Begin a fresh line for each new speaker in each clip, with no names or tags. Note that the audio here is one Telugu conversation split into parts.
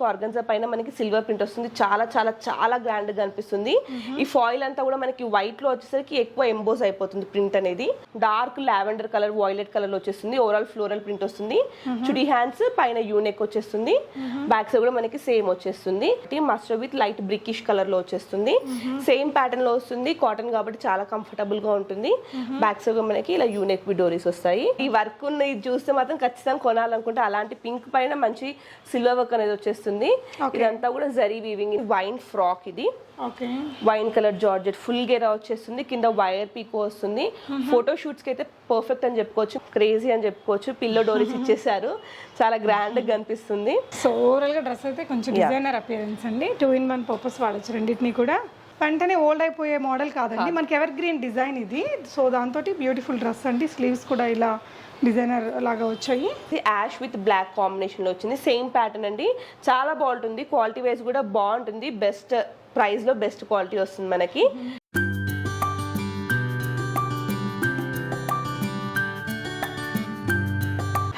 ఆర్గన్జా పైన మనకి సిల్వర్ ప్రింట్ వస్తుంది. చాలా చాలా చాలా గ్రాండ్ గా అనిపిస్తుంది. ఈ ఫాయిల్ అంతా కూడా మనకి వైట్ లో వచ్చేసరికి ఎక్కువ ఎంబోజ్ అయిపోతుంది ప్రింట్ అనేది. Dark lavender colour, violet colour లో వచ్చేస్తుంది. ఓవరాల్ ఫ్లోరల్ ప్రింట్ వస్తుంది. చుడీ హ్యాండ్స్ పైన యూనెక్ వచ్చేస్తుంది. బ్యాక్ సైడ్ కూడా మనకి సేమ్ వచ్చేస్తుంది. Mustard with light brickish colour లో వచ్చేస్తుంది. సేమ్ ప్యాటర్న్ లో వస్తుంది. కాటన్ కాబట్టి చాలా కంఫర్టబుల్ గా ఉంటుంది. బ్యాక్ సైడ్ మనకి ఇలా యూనెక్ విత్ డోరీస్ వస్తాయి. ఈ వర్క్ ఉన్న ఇది చూస్తే మాత్రం ఖచ్చితంగా కొనాలనుకుంటే అలాంటి పింక్ పైన మంచి సిల్వర్ వర్క్ అనేది వచ్చేస్తుంది. ఇదంతా కూడా జరీ వీవింగ్. వైన్ ఫ్రాక్ ఇది. వైన్ కలర్ జార్జెట్ ఫుల్ గేరా వచ్చేస్తుంది. కింద వైర్ పీకో వస్తుంది. ఫోటో షూట్స్ కి అయితే పర్ఫెక్ట్ అని చెప్పుకోవచ్చు. క్రేజీ అని చెప్పుకోవచ్చు. పిల్లో డోరీస్ ఇచ్చేసారు. చాలా గ్రాండ్ గా కనిపిస్తుంది.
సో ఓవరాల్ గా డ్రెస్ అయితే కొంచెం డిజైనర్ అపియరెన్స్ అండి. 2-in-1 పర్పస్ వాడచ్చు రెండింటిని కూడా. వెంటనే ఓల్డ్ అయిపోయే మోడల్ కాదండి, మనకి ఎవర్ గ్రీన్ డిజైన్ ఇది. సో దాంతో బ్యూటిఫుల్ డ్రెస్ అండి. స్లీవ్స్ కూడా ఇలా డిజైనర్ లాగా వచ్చాయి.
ఇది యాష్ విత్ బ్లాక్ కాంబినేషన్ లో వచ్చింది. సేమ్ ప్యాటర్న్ అండి. చాలా బాగుంటుంది. క్వాలిటీ వైజ్ కూడా బాగుంటుంది. బెస్ట్ ప్రైస్ లో బెస్ట్ క్వాలిటీ వస్తుంది మనకి.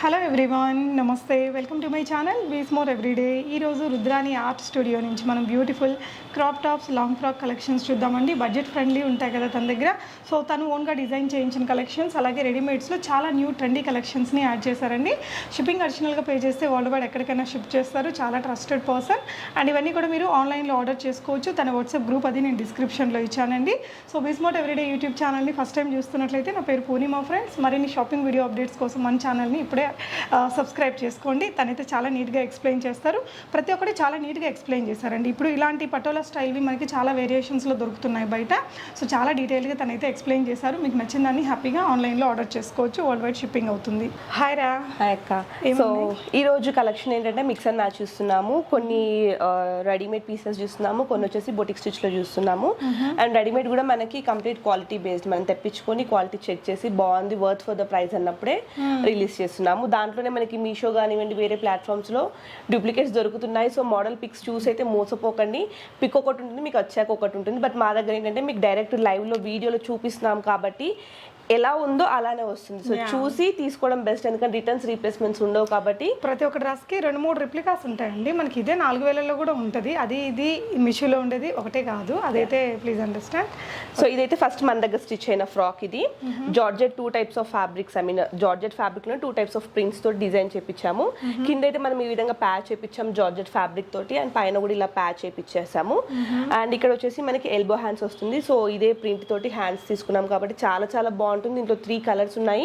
హలో ఎవ్రీవన్, నమస్తే, వెల్కమ్ టు మై ఛానల్ బీస్ మోర్ ఎవ్రీడే. ఈరోజు రుద్రాని ఆర్ట్ స్టూడియో నుంచి మనం beautiful crop tops, long frock collections చూద్దామండి. బడ్జెట్ ఫ్రెండ్లీ ఉంటాయి కదా తన దగ్గర. సో తను ఓన్గా డిజైన్ చేయించిన కలెక్షన్స్, అలాగే రెడీమేడ్స్లో చాలా న్యూ ట్రెండీ కలెక్షన్స్ని యాడ్ చేశారండి. షిప్పింగ్ అడిషనల్గా పే చేస్తే వరల్డ్ వైడ్ ఎక్కడికైనా షిప్ చేస్తారు. చాలా ట్రస్టెడ్ పర్సన్. అండ్ ఇవన్నీ కూడా మీరు ఆన్లైన్లో ఆర్డర్ చేసుకోవచ్చు. తన వాట్సాప్ గ్రూప్ అది నేను డిస్క్రిప్షన్లో ఇచ్చానండి. సో బీస్ మోర్ ఎవ్రీడే యూట్యూబ్ ఛానల్ని ఫస్ట్ టైం చూస్తున్నట్లయితే నా పేరు పూర్ణిమ ఫ్రెండ్స్. మరిన్ని షాపింగ్ వీడియో అప్డేట్స్ కోసం మన ఛానల్ని ఇప్పుడే సబ్స్క్రైబ్ చేసుకోండి. తనైతే చాలా నీట్గా ఎక్స్ప్లెయిన్ చేస్తారు. ప్రతి ఒక్కటి చాలా నీట్గా ఎక్స్ప్లెయిన్ చేశారండి. ఇప్పుడు ఇలాంటి పటోలా స్టైల్వి మనకి చాలా వేరియేషన్స్లో దొరుకుతున్నాయి బయట. సో చాలా డీటెయిల్గా తనైతే ఎక్స్ప్లెయిన్ చేశారు. మీకు నచ్చిందాన్ని హ్యాపీగా ఆన్లైన్లో ఆర్డర్ చేసుకోవచ్చు. వరల్డ్ వైడ్ షిప్పింగ్ అవుతుంది. హాయ్ రా.
హాయ్ అక్క. సో ఈ రోజు కలెక్షన్ ఏంటంటే మిక్స్ అండ్ మ్యాచ్ చూస్తున్నాము. కొన్ని రెడీమేడ్ పీసెస్ చూస్తున్నాము, కొన్ని వచ్చేసి బొటిక్ స్టిచ్లో చూస్తున్నాము. అండ్ రెడీమేడ్ కూడా మనకి కంప్లీట్ క్వాలిటీ బేస్డ్, మనం తెప్పించుకొని క్వాలిటీ చెక్ చేసి బాగుంది, వర్త్ ఫర్ ద ప్రైస్ అన్నప్పుడే రిలీజ్ చేస్తున్నాము. దాంట్లోనే మనకి మీషో కానివ్వండి, వేరే ప్లాట్ఫామ్స్లో డూప్లికేట్స్ దొరుకుతున్నాయి. సో మోడల్ పిక్స్ చూసి అయితే మోసపోకండి. పిక్ ఒకటి ఉంటుంది, మీకు వచ్చాక ఒకటి ఉంటుంది. బట్ మా దగ్గర ఏంటంటే మీకు డైరెక్ట్ లైవ్లో వీడియోలో చూపిస్తున్నాం కాబట్టి ఎలా ఉందో అలానే వస్తుంది. సో చూసి తీసుకోవడం బెస్ట్, ఎందుకంటే రిటర్న్స్ రీప్లేస్మెంట్స్ ఉండవు కాబట్టి.
ప్రతి ఒక్క డ్రెస్కి 2-3 రిప్లికాస్ ఉంటాయండి. మనకి ఇదే 4000లో కూడా ఉంటుంది. అది ఇది మిషోలో ఉండేది ఒకటే కాదు, అదైతే ప్లీజ్ అండర్స్టాండ్.
సో ఇదైతే ఫస్ట్ మన దగ్గర స్టిచ్ అయిన ఫ్రాక్. ఇది georgette 2 types of fabrics, I mean georgette fabric లో 2 టైప్స్ ఆఫ్ ప్రింట్స్ తోటి డిజైన్ చేపించాము. కింద అయితే మనం ఈ విధంగా ప్యాచ్ చేపించాము జార్జెట్ ఫ్యాబ్రిక్ తోటి, అండ్ పైన కూడా ఇలా ప్యాచ్ చేపించేసాము. అండ్ ఇక్కడ వచ్చేసి మనకి ఎల్బో హ్యాండ్స్ వస్తుంది. సో ఇదే ప్రింట్ తోటి హ్యాండ్స్ తీసుకున్నాం కాబట్టి చాలా చాలా బాగుంటుంది. దీంట్లో 3 కలర్స్ ఉన్నాయి.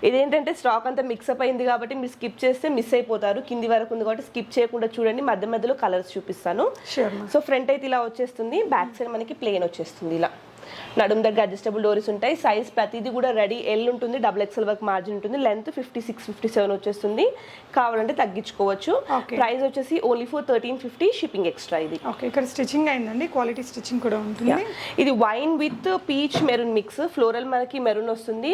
ఇదేంటంటే స్టాక్ అంతా మిక్సప్ అయింది కాబట్టి మీరు స్కిప్ చేస్తే మిస్ అయిపోతారు. కింది వరకు ఉంది కాబట్టి స్కిప్ చేయకుండా చూడండి. మధ్య మధ్యలో కలర్స్ చూపిస్తాను. సో ఫ్రంట్ అయితే ఇలా వచ్చేస్తుంది. బ్యాక్ సైడ్ మనకి ప్లెయిన్ వచ్చేస్తుంది. ఇలా నడుం దగ్గర అడ్జస్టబుల్ డోరీస్ ఉంటాయి. సైజ్ ప్రతిదీ కూడా రెడీ ఎల్ ఉంటుంది, XXL వరకు మార్జిన్ ఉంటుంది. లెంత్ 56-57 వచ్చేస్తుంది. కావాలంటే తగ్గించుకోవచ్చు. ప్రైస్ వచ్చేసి ఓన్లీ ఫర్ 1350, షిప్పింగ్ ఎక్స్ట్రా. ఇది
ఇక్కడ స్టిచ్చింగ్ అయిందండి, క్వాలిటీ స్టిచ్చింగ్ కూడా ఉంటుంది.
ఇది wine with peach maroon mix. Floral మనకి మెరూన్ వస్తుంది,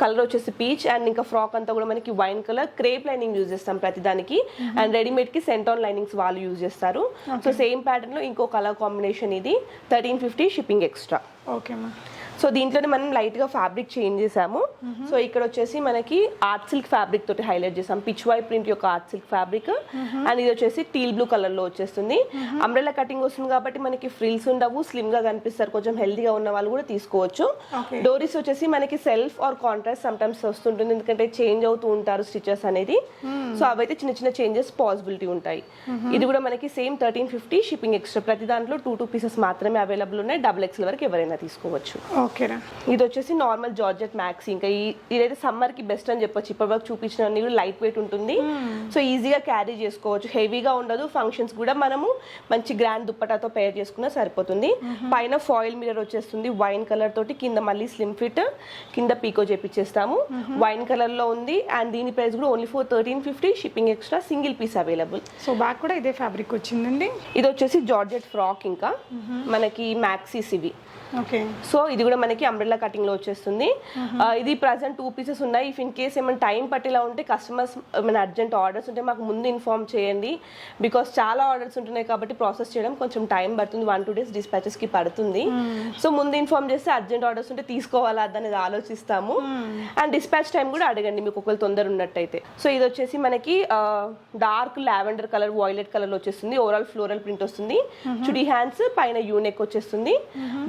కలర్ వచ్చేసి పీచ్. అండ్ ఇంకా ఫ్రాక్ అంతా కూడా మనకి wine colour. Crepe lining use చేస్తాం ప్రతిదానికి. అండ్ రెడీమేడ్ కి సెంటాన్ లైనింగ్స్ వాళ్ళు యూజ్ చేస్తారు. సో సేమ్ ప్యాటర్న్ లో ఇంకో కలర్ కాంబినేషన్. ఇది 1350, షిప్పింగ్ ఎక్స్ట్రా.
ఓకే మా.
సో దీంట్లోనే మనం లైట్ గా ఫ్యాబ్రిక్ చేంజ్ చేసాము. సో ఇక్కడ వచ్చేసి మనకి ఆర్ట్ సిల్క్ ఫ్యాబ్రిక్ తోటి హైలైట్ చేసాం. పిచ్ వై ప్రింట్ యొక్క ఆర్ట్ సిల్క్ ఫ్యాబ్రిక్. అండ్ ఇది వచ్చేసి టీల్ బ్లూ కలర్ లో వచ్చేస్తుంది. అంబ్రెల్లా కటింగ్ వస్తుంది కాబట్టి మనకి ఫ్రిల్స్ ఉండవు, స్లిమ్ గా కనిపిస్తారు. కొంచెం హెల్తీగా ఉన్న వాళ్ళు కూడా తీసుకోవచ్చు. డోరీస్ వచ్చేసి మనకి self are contrast some times వస్తుంటుంది, ఎందుకంటే చేంజ్ అవుతూ ఉంటారు స్టిచెస్ అనేది. సో అవైతే చిన్న చిన్న చేంజెస్ పాసిబిలిటీ ఉంటాయి. ఇది కూడా మనకి సేమ్ 1350, షిప్పింగ్ ఎక్స్ట్రా. ప్రతి దాంట్లో 2 పీసెస్ మాత్రమే అవైలబుల్ ఉన్నాయి. XXL వరకు ఎవరైనా తీసుకోవచ్చు. ఇది వచ్చేసి నార్మల్ జార్జెట్ మ్యాక్స్. ఇంకా ఇదైతే సమ్మర్ కి బెస్ట్ అని చెప్పొచ్చు. ఇప్పటి వరకు చూపించిన కూడా లైట్ వెయిట్ ఉంటుంది. సో ఈజీగా క్యారీ చేసుకోవచ్చు, హెవీగా ఉండదు. ఫంక్షన్స్ కూడా మనము మంచి గ్రాండ్ దుప్పటాతో పేర్ చేసుకున్నా సరిపోతుంది. పైన ఫాయిల్ మిర్రర్ వచ్చేస్తుంది వైన్ కలర్ తోటి. కింద మళ్ళీ స్లిమ్ ఫిట్, కింద పీకో చేపించేస్తాము. వైన్ కలర్ లో ఉంది. అండ్ దీని ప్రైస్ కూడా only for 1350, shipping extra. Single piece available.
So back కూడా ఇదే ఫ్యాబ్రిక్ వచ్చిందండి.
ఇది వచ్చేసి జార్జెట్ ఫ్రాక్. ఇంకా మనకి మ్యాక్సీస్ ఇవి.
ఓకే.
సో ఇది కూడా కూడా మనకి అంబ్రెల్లా కటింగ్ లో వచ్చేస్తుంది. ఇది ప్రజెంట్ 2 పీసెస్ ఉన్నాయి. ఇఫ్ ఇన్ కేస్ ఏమైనా టైం పట్టేలా ఉంటే కస్టమర్స్ ఏమైనా అర్జెంట్ ఆర్డర్స్ ఉంటే మాకు ముందు ఇన్ఫార్మ్ చేయండి. బికాస్ చాలా ఆర్డర్స్ ఉంటున్నాయి కాబట్టి ప్రాసెస్ చేయడం కొంచెం టైం పడుతుంది. 1-2 days డిస్పాచెస్ కి పడుతుంది. సో ముందు ఇన్ఫార్మ్ చేస్తే అర్జెంట్ ఆర్డర్స్ ఉంటే తీసుకోవాలా అనేది ఆలోచిస్తాము. అండ్ డిస్పాచ్ టైం కూడా అడగండి మీకు ఒకవేళ తొందర ఉన్నట్టయితే. సో ఇది వచ్చేసి మనకి dark lavender colour, violet colour లో వచ్చేస్తుంది. ఓవరాల్ ఫ్లోరల్ ప్రింట్ వస్తుంది. చుడీ హ్యాండ్స్, పైన యూనెక్ వచ్చేస్తుంది.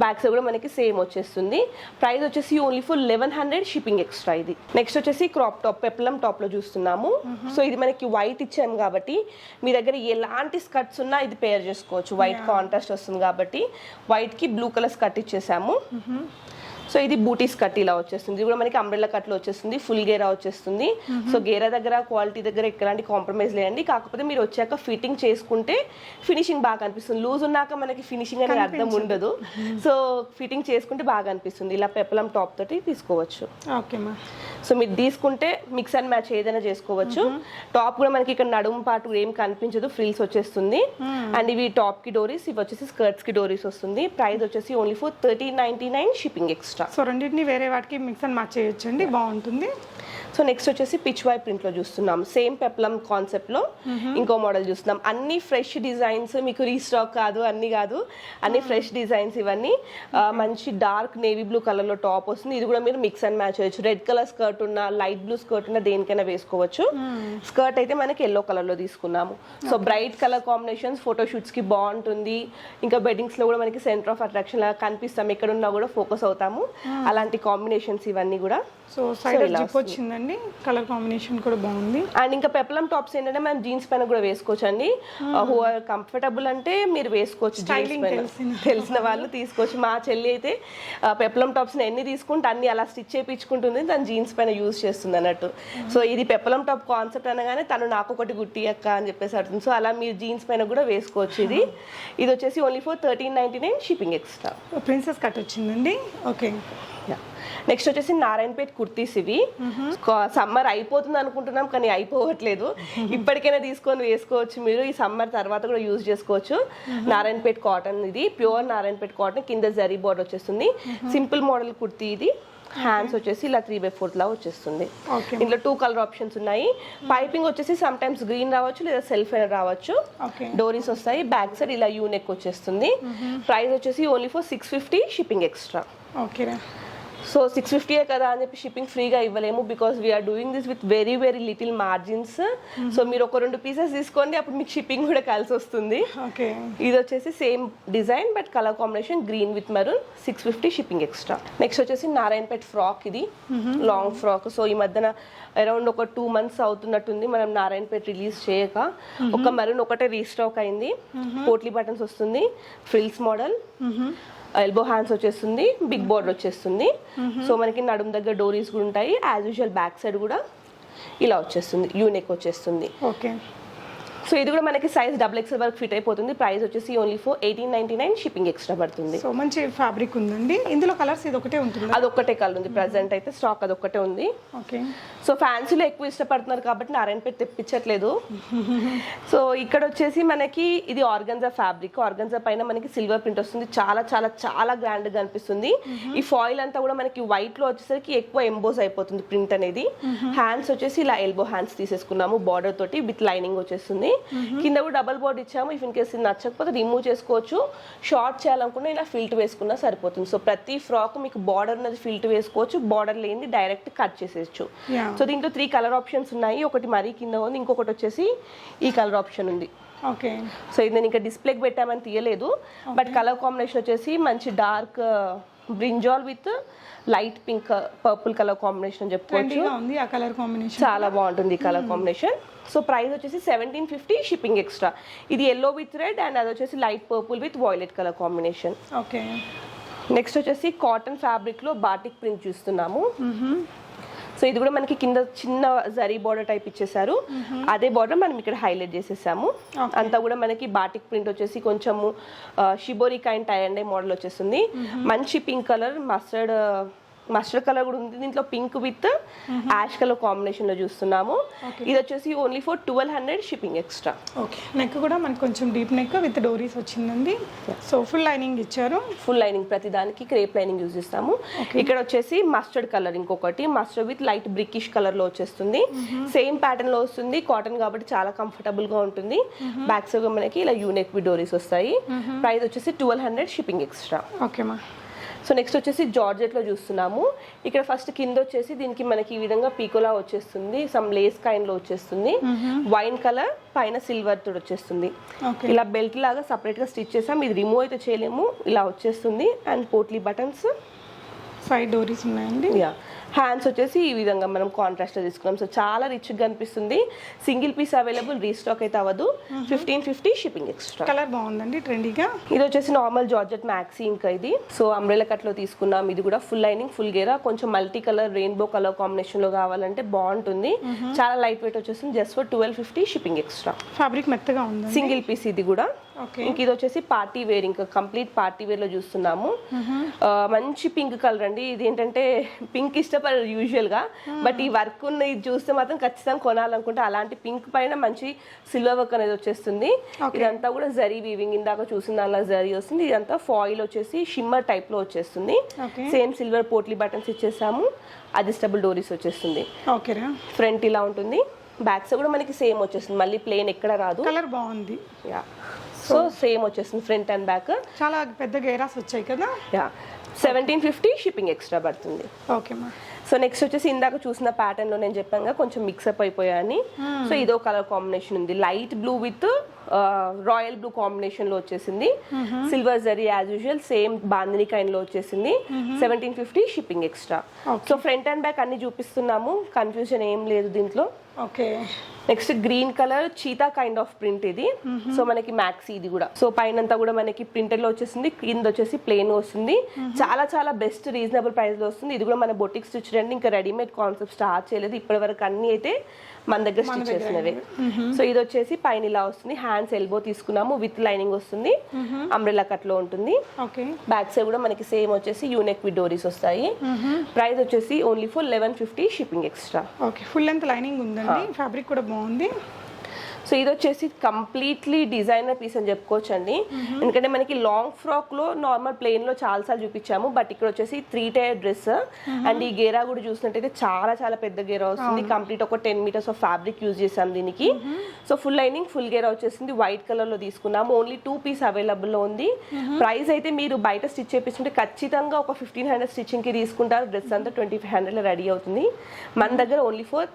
బ్యాక్ సైడ్ కూడా మనకి సేమ్ వచ్చేస్తుంది. ప్రైస్ వచ్చేసి ఓన్లీ ఫర్ 1100, షిప్పింగ్ ఎక్స్ట్రా. ఇది నెక్స్ట్ వచ్చేసి క్రాప్ టాప్, పెప్లం టాప్ లో చూస్తున్నాము. సో ఇది మనకి వైట్ ఇచ్చాము కాబట్టి మీ దగ్గర ఎలాంటి స్కర్ట్స్ ఉన్నా ఇది పేర్ చేసుకోవచ్చు. వైట్ కాంట్రాస్ట్ వస్తుంది కాబట్టి వైట్ కి బ్లూ కలర్ స్కర్ట్ ఇచ్చేసాము. సో ఇది బూటీస్ కట్ ఇలా వచ్చేస్తుంది. ఇది కూడా మనకి అంబ్రెల్లా కట్ లో వచ్చేస్తుంది. ఫుల్ గేరా వచ్చేస్తుంది. సో గేరా దగ్గర క్వాలిటీ దగ్గర ఎలాంటి కాంప్రమైజ్ లేదండి. కాకపోతే మీరు వచ్చాక ఫిట్టింగ్ చేసుకుంటే ఫినిషింగ్ బాగా అనిపిస్తుంది. లూజ్ ఉన్నాక మనకి ఫినిషింగ్ అనేది అర్థం ఉండదు. సో ఫిట్టింగ్ చేసుకుంటే బాగా అనిపిస్తుంది. ఇలా పెప్లం టాప్ తోటి తీసుకోవచ్చు.
ఓకే మా.
సో మీరు తీసుకుంటే మిక్స్ అండ్ మ్యాచ్ ఏదైనా చేసుకోవచ్చు. టాప్ కూడా మనకి ఇక్కడ నడుము పాటు ఏం కనిపించదు, ఫ్రిల్స్ వచ్చేస్తుంది. అండ్ ఇవి టాప్ కి డోరీస్, ఇవి వచ్చేసి స్కర్ట్స్ కి డోరీస్ వస్తుంది. ప్రైస్ వచ్చేసి only for 1399, shipping extra.
So రెండింటిని వేరే వాటికి మిక్స్ అండ్ మ్యాచ్ చేయొచ్చు అండి, బాగుంటుంది.
సో నెక్స్ట్ వచ్చేసి పిచ్ వై ప్రింట్ లో చూస్తున్నాం. సేమ్ పెప్లం కాన్సెప్ట్ లో ఇంకో మోడల్ చూస్తున్నాం. అన్ని ఫ్రెష్ డిజైన్స్, మీకు రీస్టాక్ కాదు, అన్ని ఫ్రెష్ డిజైన్స్. ఇవన్నీ మంచి డార్క్ నేవీ బ్లూ కలర్ లో టాప్ వస్తుంది. ఇది కూడా మీరు మిక్స్ అండ్ మ్యాచ్ చేయొచ్చు. రెడ్ కలర్ స్కర్ట్ ఉన్నా, లైట్ బ్లూ స్కర్ట్ ఉన్నా దేనికైనా వేసుకోవచ్చు. స్కర్ట్ అయితే మనకి ఎల్లో కలర్ లో తీసుకున్నాము. So bright colour combinations photo shoots కి బాగుంటుంది. ఇంకా వెడ్డింగ్స్ లో కూడా మనకి సెంటర్ ఆఫ్ అట్రాక్షన్ లాగా కనిపిస్తాం. ఎక్కడున్నా కూడా ఫోకస్ అవుతాము. అలాంటి కాంబినేషన్స్ ఇవన్నీ కూడా.
సో సైడ్ జిప్ వచ్చిందండి, కలర్ కాంబినేషన్ కూడా బాగుంది.
అండ్ ఇంకా పెప్లం టాప్స్ ఏంటంటే మనం జీన్స్ పైన కూడా వేసుకోవచ్చు అండి. హూ ఆర్ కంఫర్టబుల్ అంటే మీరు వేసుకోవచ్చు. తెలిసిన వాళ్ళు తీసుకోవచ్చు. మా చెల్లి అయితే పెప్లం టాప్స్ ఎన్ని తీసుకుంటే అన్ని అలా స్టిచ్ చేయించుకుంటుంది. తను జీన్స్ పైన యూజ్ చేస్తుంది అన్నట్టు. సో ఇది పెప్లం టాప్ కాన్సెప్ట్ అనగానే తను నాకు ఒకటి గుట్టి అక్క అని చెప్పేసి అడుగుతుంది. సో అలా మీరు జీన్స్ పైన కూడా వేసుకోవచ్చు. ఇది వచ్చేసి only for 1399, shipping extra.
Princess cut వచ్చిందండి. ఓకే.
నెక్స్ట్ వచ్చేసి నారాయణపేట్ కుర్తీస్. ఇవి సమ్మర్ అయిపోతుంది అనుకుంటున్నాం కానీ అయిపోవట్లేదు. ఇప్పటికైనా తీసుకొని వేసుకోవచ్చు మీరు. ఈ సమ్మర్ తర్వాత కూడా యూజ్ చేసుకోవచ్చు. నారాయణపేట్ కాటన్, ఇది ప్యూర్ నారాయణపేట్ కాటన్. కింద జరీ బోర్డర్ వచ్చేస్తుంది. సింపుల్ మోడల్ కుర్తీ ఇది. హ్యాండ్స్ వచ్చేసి ఇలా 3/4 లా వచ్చేస్తుంది. ఇందులో 2 కలర్ ఆప్షన్స్ ఉన్నాయి. పైపింగ్ వచ్చేసి సమ్ టైమ్స్ గ్రీన్ రావచ్చు లేదా సెల్ఫ్ అయినా రావచ్చు. డోరీస్ వస్తాయి. బ్యాక్ సైడ్ ఇలా యూనెక్ వచ్చేస్తుంది. ప్రైస్ వచ్చేసి only for 650, shipping extra.
Okay.
So 650 కదా అని చెప్పి షిప్పింగ్ ఫ్రీగా ఇవ్వలేము. Because we are doing this with very very little margins. So మీరు ఒక 2 పీసెస్ తీసుకోండి, అప్పుడు మీకు షిప్పింగ్ కూడా కలిసి వస్తుంది. ఇది వచ్చేసి same design but colour combination green with maroon. 650, shipping extra. Next వచ్చేసి నారాయణపేట్ ఫ్రాక్. ఇది లాంగ్ ఫ్రాక్. సో ఈ మధ్యన అరౌండ్ ఒక 2 months అవుతున్నట్టుంది మనం నారాయణపేట్ రిలీజ్ చేయక. ఒక మెరూన్ ఒకటే రీస్టాక్ అయింది. పోట్లీ బటన్స్ వస్తుంది. Frills model. ఎల్బో హ్యాండ్స్ వచ్చేస్తుంది. బిగ్ బోర్డర్ వచ్చేస్తుంది. సో మనకి నడుము దగ్గర డోరీస్ కూడా ఉంటాయి. యాజ్ యూజువల్ బ్యాక్ సైడ్ కూడా ఇలా వచ్చేస్తుంది. యూనెక్ వచ్చేస్తుంది.
ఓకే.
సో ఇది కూడా మనకి సైజ్ XXL వరకు ఫిట్ అయిపోతుంది. ప్రైస్ వచ్చేసి ఓన్లీ ఫర్ 1899, షిప్పింగ్ ఎక్స్ట్రా పడుతుంది.
సో మంచి ఫ్యాబ్రిక్ ఉందండి. ఇందులో కలర్స్ ఇది ఒకటే ఉంటుంది?
అదొక్కటే కలర్ ఉంది ప్రెసెంట్ అయితే. స్టాక్ అదొక్కటే ఉంది.
ఓకే. సో
ఫ్యాన్సీలో ఎక్కువ ఇష్టపడుతున్నారు కాబట్టి నారాయణపేట తెప్పించట్లేదు. సో ఇక్కడ వచ్చేసి మనకి ఇది ఆర్గన్జా ఫ్యాబ్రిక్. ఆర్గన్జా పైన మనకి సిల్వర్ ప్రింట్ వస్తుంది. చాలా చాలా చాలా గ్రాండ్ గా అనిపిస్తుంది. ఈ ఫాయిల్ అంతా కూడా మనకి వైట్ లో వచ్చేసరికి ఎక్కువ ఎంబోజ్ అయిపోతుంది ప్రింట్ అనేది. హ్యాండ్స్ వచ్చేసి ఇలా ఎల్బో హ్యాండ్స్ తీసేసుకున్నాము. బార్డర్ తోటి విత్ లైనింగ్ వచ్చేస్తుంది. కింద కూడా డబల్ బోర్డ్ ఇచ్చాము. ఇఫ్ ఇన్ కేస్ నచ్చకపోతే రిమూవ్ చేసుకోవచ్చు. షార్ట్ చేయాలనుకున్నా ఇలా ఫిల్ట్ వేసుకున్నా సరిపోతుంది. సో ప్రతి ఫ్రాక్ మీకు బార్డర్ ఉన్నది ఫిల్ట్ వేసుకోవచ్చు. బార్డర్ లేని డైరెక్ట్ కట్ చేసేయచ్చు. సో దీంట్లో 3 కలర్ ఆప్షన్స్ ఉన్నాయి. ఒకటి మరీ కింద ఉంది, ఇంకొకటి వచ్చేసి ఈ కలర్ ఆప్షన్ ఉంది.
ఓకే.
సో ఇది నేను ఇంకా డిస్ప్లేకి పెట్టామని తీయలేదు. బట్ కలర్ కాంబినేషన్ వచ్చేసి మంచి dark brinjal with light pink purple colour combination చెప్పుకోవచ్చు. చాలా బాగుంటుంది ఈ కలర్ కాంబినేషన్. సో ప్రైస్ వచ్చేసి 1750, షిప్పింగ్ ఎక్స్ట్రా. ఇది ఎల్లో విత్ రెడ్ అండ్ అది వచ్చేసి light purple with violet colour combination.
Okay.
Next వచ్చేసి కాటన్ ఫ్యాబ్రిక్ లో బాటిక్ ప్రింట్ చూస్తున్నాము. సో ఇది కూడా మనకి కింద చిన్న జరీ బార్డర్ టైప్ ఇచ్చేసారు. అదే బార్డర్ మనం ఇక్కడ హైలైట్ చేసేసాము. అంతా కూడా మనకి బాటిక్ ప్రింట్ వచ్చేసి కొంచెము shibori kind tie and model వచ్చేస్తుంది. మంచి pink colour, mustard mustard colour కూడా ఉంది, దీంట్లో pink with ash colour combination లో చూస్తున్నాము. ఇది వచ్చేసి only for 1200 shipping extra.
Okay, neck కూడా మనకి కొంచెం డీప్ నెక్ విత్ డోరీస్ వచ్చిందండి. సో ఫుల్ లైనింగ్ ఇచ్చారు.
ఫుల్ లైనింగ్ ప్రతి దానికి క్రేప్ లైనింగ్ యూజ్ చేస్తాము. ఇక్కడ వచ్చేసి మస్టర్డ్ కలర్, ఇంకొకటి mustard with light brickish colour లో వచ్చేస్తుంది. సేమ్ ప్యాటర్న్ లో వస్తుంది, కాటన్ కాబట్టి చాలా కంఫర్టబుల్ గా ఉంటుంది. బ్యాక్ సైడ్ మనకి ఇలా యూనెక్ విత్ డోరీస్ వస్తాయి. ప్రైస్ వచ్చేసి 1200 షిప్పింగ్ ఎక్స్ట్రా.
ఓకేమా.
సో నెక్స్ట్ వచ్చేసి జార్జెట్ లో చూస్తున్నాము. ఇక్కడ ఫస్ట్ కింద వచ్చేసి దీనికి మనకి ఈ విధంగా పీకోలా వచ్చేస్తుంది, సమ్ లేస్ కైండ్ లో వచ్చేస్తుంది. వైన్ కలర్ పైన సిల్వర్ తోటి వచ్చేస్తుంది. ఇలా బెల్ట్ లాగా సపరేట్ గా స్టిచ్ చేసాం. ఇది రిమూవ్ అయితే చేయలేము, ఇలా వచ్చేస్తుంది. అండ్ పోట్లీ బటన్స్,
సైడ్ డోరీస్ ఉన్నాయండి.
హ్యాండ్స్ వచ్చేసి ఈ విధంగా మనం కాంట్రాస్ట్ తీసుకున్నాం. సో చాలా రిచ్ గా కనిపిస్తుంది. సింగిల్ పీస్ అవైలబుల్, రీస్టాక్ అయితే అవ్వదు. 1550 షిప్పింగ్ ఎక్స్ట్రా.
కలర్ బాగుందండి, ట్రెండీగా.
ఇది వచ్చేసి నార్మల్ జార్జెట్ మ్యాక్సీ ఇంకా ఇది. సో అంబ్రెలా కట్ లో తీసుకున్నాం. ఇది కూడా ఫుల్ లైనింగ్, ఫుల్ గేరా, కొంచెం multi colour rainbow colour combination లో కావాలంటే బాగుంటుంది. చాలా లైట్ వెయిట్ వచ్చేస్తుంది. Just for 1250 shipping extra.
Fabric మెత్తగా ఉంది.
సింగిల్ పీస్ ఇది కూడా. ఇంక ఇది వచ్చేసి పార్టీ వేర్, ఇంకా కంప్లీట్ పార్టీ వేర్ లో చూస్తున్నాము. మంచి పింక్ కలర్ అండి. ఇది ఏంటంటే పింక్ ఇష్టపడరు యూజువల్ గా, బట్ ఈ వర్క్ ఉన్న ఇది చూస్తే మాత్రం ఖచ్చితంగా కొనాలనుకుంటే అలాంటి పింక్ పైన మంచి సిల్వర్ వర్క్ అనేది వచ్చేస్తుంది. ఇదంతా కూడా జరీ వీవింగ్, ఇందాక చూసిన అలా జరీ వస్తుంది. ఇదంతా ఫాయిల్ వచ్చేసి షిమ్మర్ టైప్ లో వచ్చేస్తుంది. సేమ్ సిల్వర్ పోట్లీ బటన్స్ ఇచ్చేసాము. అడ్జస్టబుల్ డోరీస్ వచ్చేస్తుంది. ఫ్రంట్ ఇలా ఉంటుంది, బ్యాక్ సైడ్ కూడా మనకి సేమ్ వచ్చేస్తుంది. మళ్ళీ ప్లేన్ ఎక్కడ రాదు.
కలర్ బాగుంది.
సో సేమ్ వచ్చేస్తుంది ఫ్రంట్ అండ్ బ్యాక్.
చాలా పెద్ద గేరాస్ వచ్చాయి కదా.
1750 షిప్పింగ్ ఎక్స్ట్రా పడుతుంది.
ఓకేమా.
సో నెక్స్ట్ వచ్చేసి ఇందాక చూసిన ప్యాటర్న్ లో నేను చెప్పాను కొంచెం మిక్సప్ అయిపోయాని. సో ఇదో కలర్ కాంబినేషన్ ఉంది, light blue with royal blue combination లో వచ్చేసింది. Silver zari as usual, same bandhani kind లో వచ్చేసింది. 1750 shipping extra. So front and back అన్ని చూపిస్తున్నాము, కన్ఫ్యూజన్ ఏం లేదు దీంట్లో.
Okay.
Next green colour cheetah kind of print ఇది. సో మనకి మ్యాక్సీ ఇది కూడా. సో పైన కూడా మనకి ప్రింటెడ్ లో వచ్చేసింది, కింద వచ్చేసి ప్లేన్ వస్తుంది. చాలా చాలా బెస్ట్ రీజనబుల్ ప్రైస్ లో వస్తుంది. ఇది కూడా మన బొటిక్ స్టిచ్ రండి, ఇంకా రెడీమేడ్ కాన్సెప్ట్ స్టార్ట్ చేయలేదు ఇప్పటి వరకు. అన్ని అయితే మన దగ్గర స్టిచ్ చేసినవి. సో ఇది వచ్చేసి పైన ఇలా వస్తుంది, హ్యాండ్స్ ఎల్బో తీసుకున్నాము, విత్ లైనింగ్ వస్తుంది. అంబ్రెలా కట్ లో ఉంటుంది. బ్యాక్ సైడ్ కూడా మనకి సేమ్ వచ్చేసి యూనెక్ విత్ డోరీస్ వస్తాయి. ప్రైస్ వచ్చేసి only for 1150 shipping extra.
Okay, full length lining ఉందండి. ఫ్యాబ్రిక్ కూడా బాగుంది.
సో ఇది వచ్చేసి కంప్లీట్లీ డిజైనర్ పీస్ అని చెప్పుకోవచ్చు అండి. ఎందుకంటే మనకి లాంగ్ ఫ్రాక్ లో నార్మల్ ప్లెయిన్ లో చాలా సార్లు చూపించాము, బట్ ఇక్కడ వచ్చేసి 3 టైర్ డ్రెస్. అండ్ ఈ గేరా కూడా చూసినట్టయితే చాలా చాలా పెద్ద గేరా వస్తుంది. కంప్లీట్ ఒక 10 మీటర్స్ ఆఫ్ ఫ్యాబ్రిక్ యూజ్ చేసాం దీనికి. సో ఫుల్ లైనింగ్, ఫుల్ గేరా వచ్చేసింది. వైట్ కలర్ లో తీసుకున్నాము. ఓన్లీ 2 పీస్ అవైలబుల్ లో ఉంది. ప్రైస్ అయితే మీరు బయట స్టిచ్ చేపించుకుంటే ఖచ్చితంగా ఒక 1500 స్టిచ్చింగ్ కి తీసుకుంటారు. డ్రెస్ అంతా 2500 లో రెడీ అవుతుంది. మన దగ్గర only for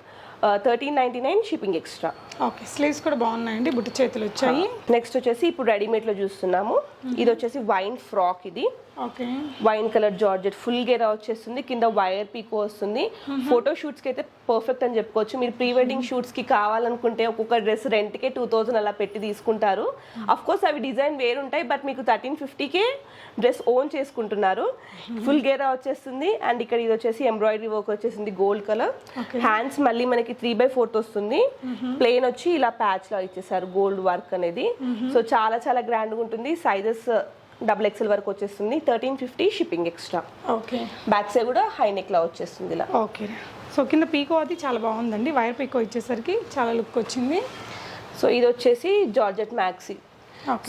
1399 shipping extra.
Okay, sleeves కూడా బాగున్నాయండి, బుట్ట చేతులు వచ్చాయి.
నెక్స్ట్ వచ్చేసి ఇప్పుడు రెడీమేడ్ లో చూస్తున్నాము. ఇది వచ్చేసి వైన్ ఫ్రాక్. ఇది
okay,
wine colour georgette, full గేరా వచ్చేస్తుంది. కింద వైర్ పీకో వస్తుంది. ఫోటో షూట్స్ కి అయితే పర్ఫెక్ట్ అని చెప్పుకోవచ్చు. మీరు ప్రీ వెడ్డింగ్ షూట్స్ కి కావాలనుకుంటే ఒక్కొక్క డ్రెస్ రెంట్ కే 2000 అలా పెట్టి తీసుకుంటారు. అఫ్ కోర్స్ అవి డిజైన్ వేరుంటాయి, బట్ మీకు 1350కే డ్రెస్ ఓన్ చేసుకుంటున్నారు. ఫుల్ గేరా వచ్చేస్తుంది. అండ్ ఇక్కడ ఇది వచ్చేసి ఎంబ్రాయిడరీ వర్క్ వచ్చేసింది, గోల్డ్ కలర్. హ్యాండ్స్ మళ్ళీ మనకి 3/4 వస్తుంది. ప్లెయిన్ వచ్చి ఇలా ప్యాచ్ లా ఇచ్చేసారు, గోల్డ్ వర్క్ అనేది. సో చాలా చాలా గ్రాండ్ గా ఉంటుంది. సైజెస్ XXL వరకు వచ్చేస్తుంది. 1350 shipping extra.
Okay,
back side కూడా హై నెక్ లా వచ్చేస్తుంది ఇలా.
ఓకే. సో కింద పీకో అది చాలా బాగుందండి, వైర్ పీకో ఇచ్చేసరికి చాలా లుక్ వచ్చింది.
సో ఇది వచ్చేసి georgette maxi.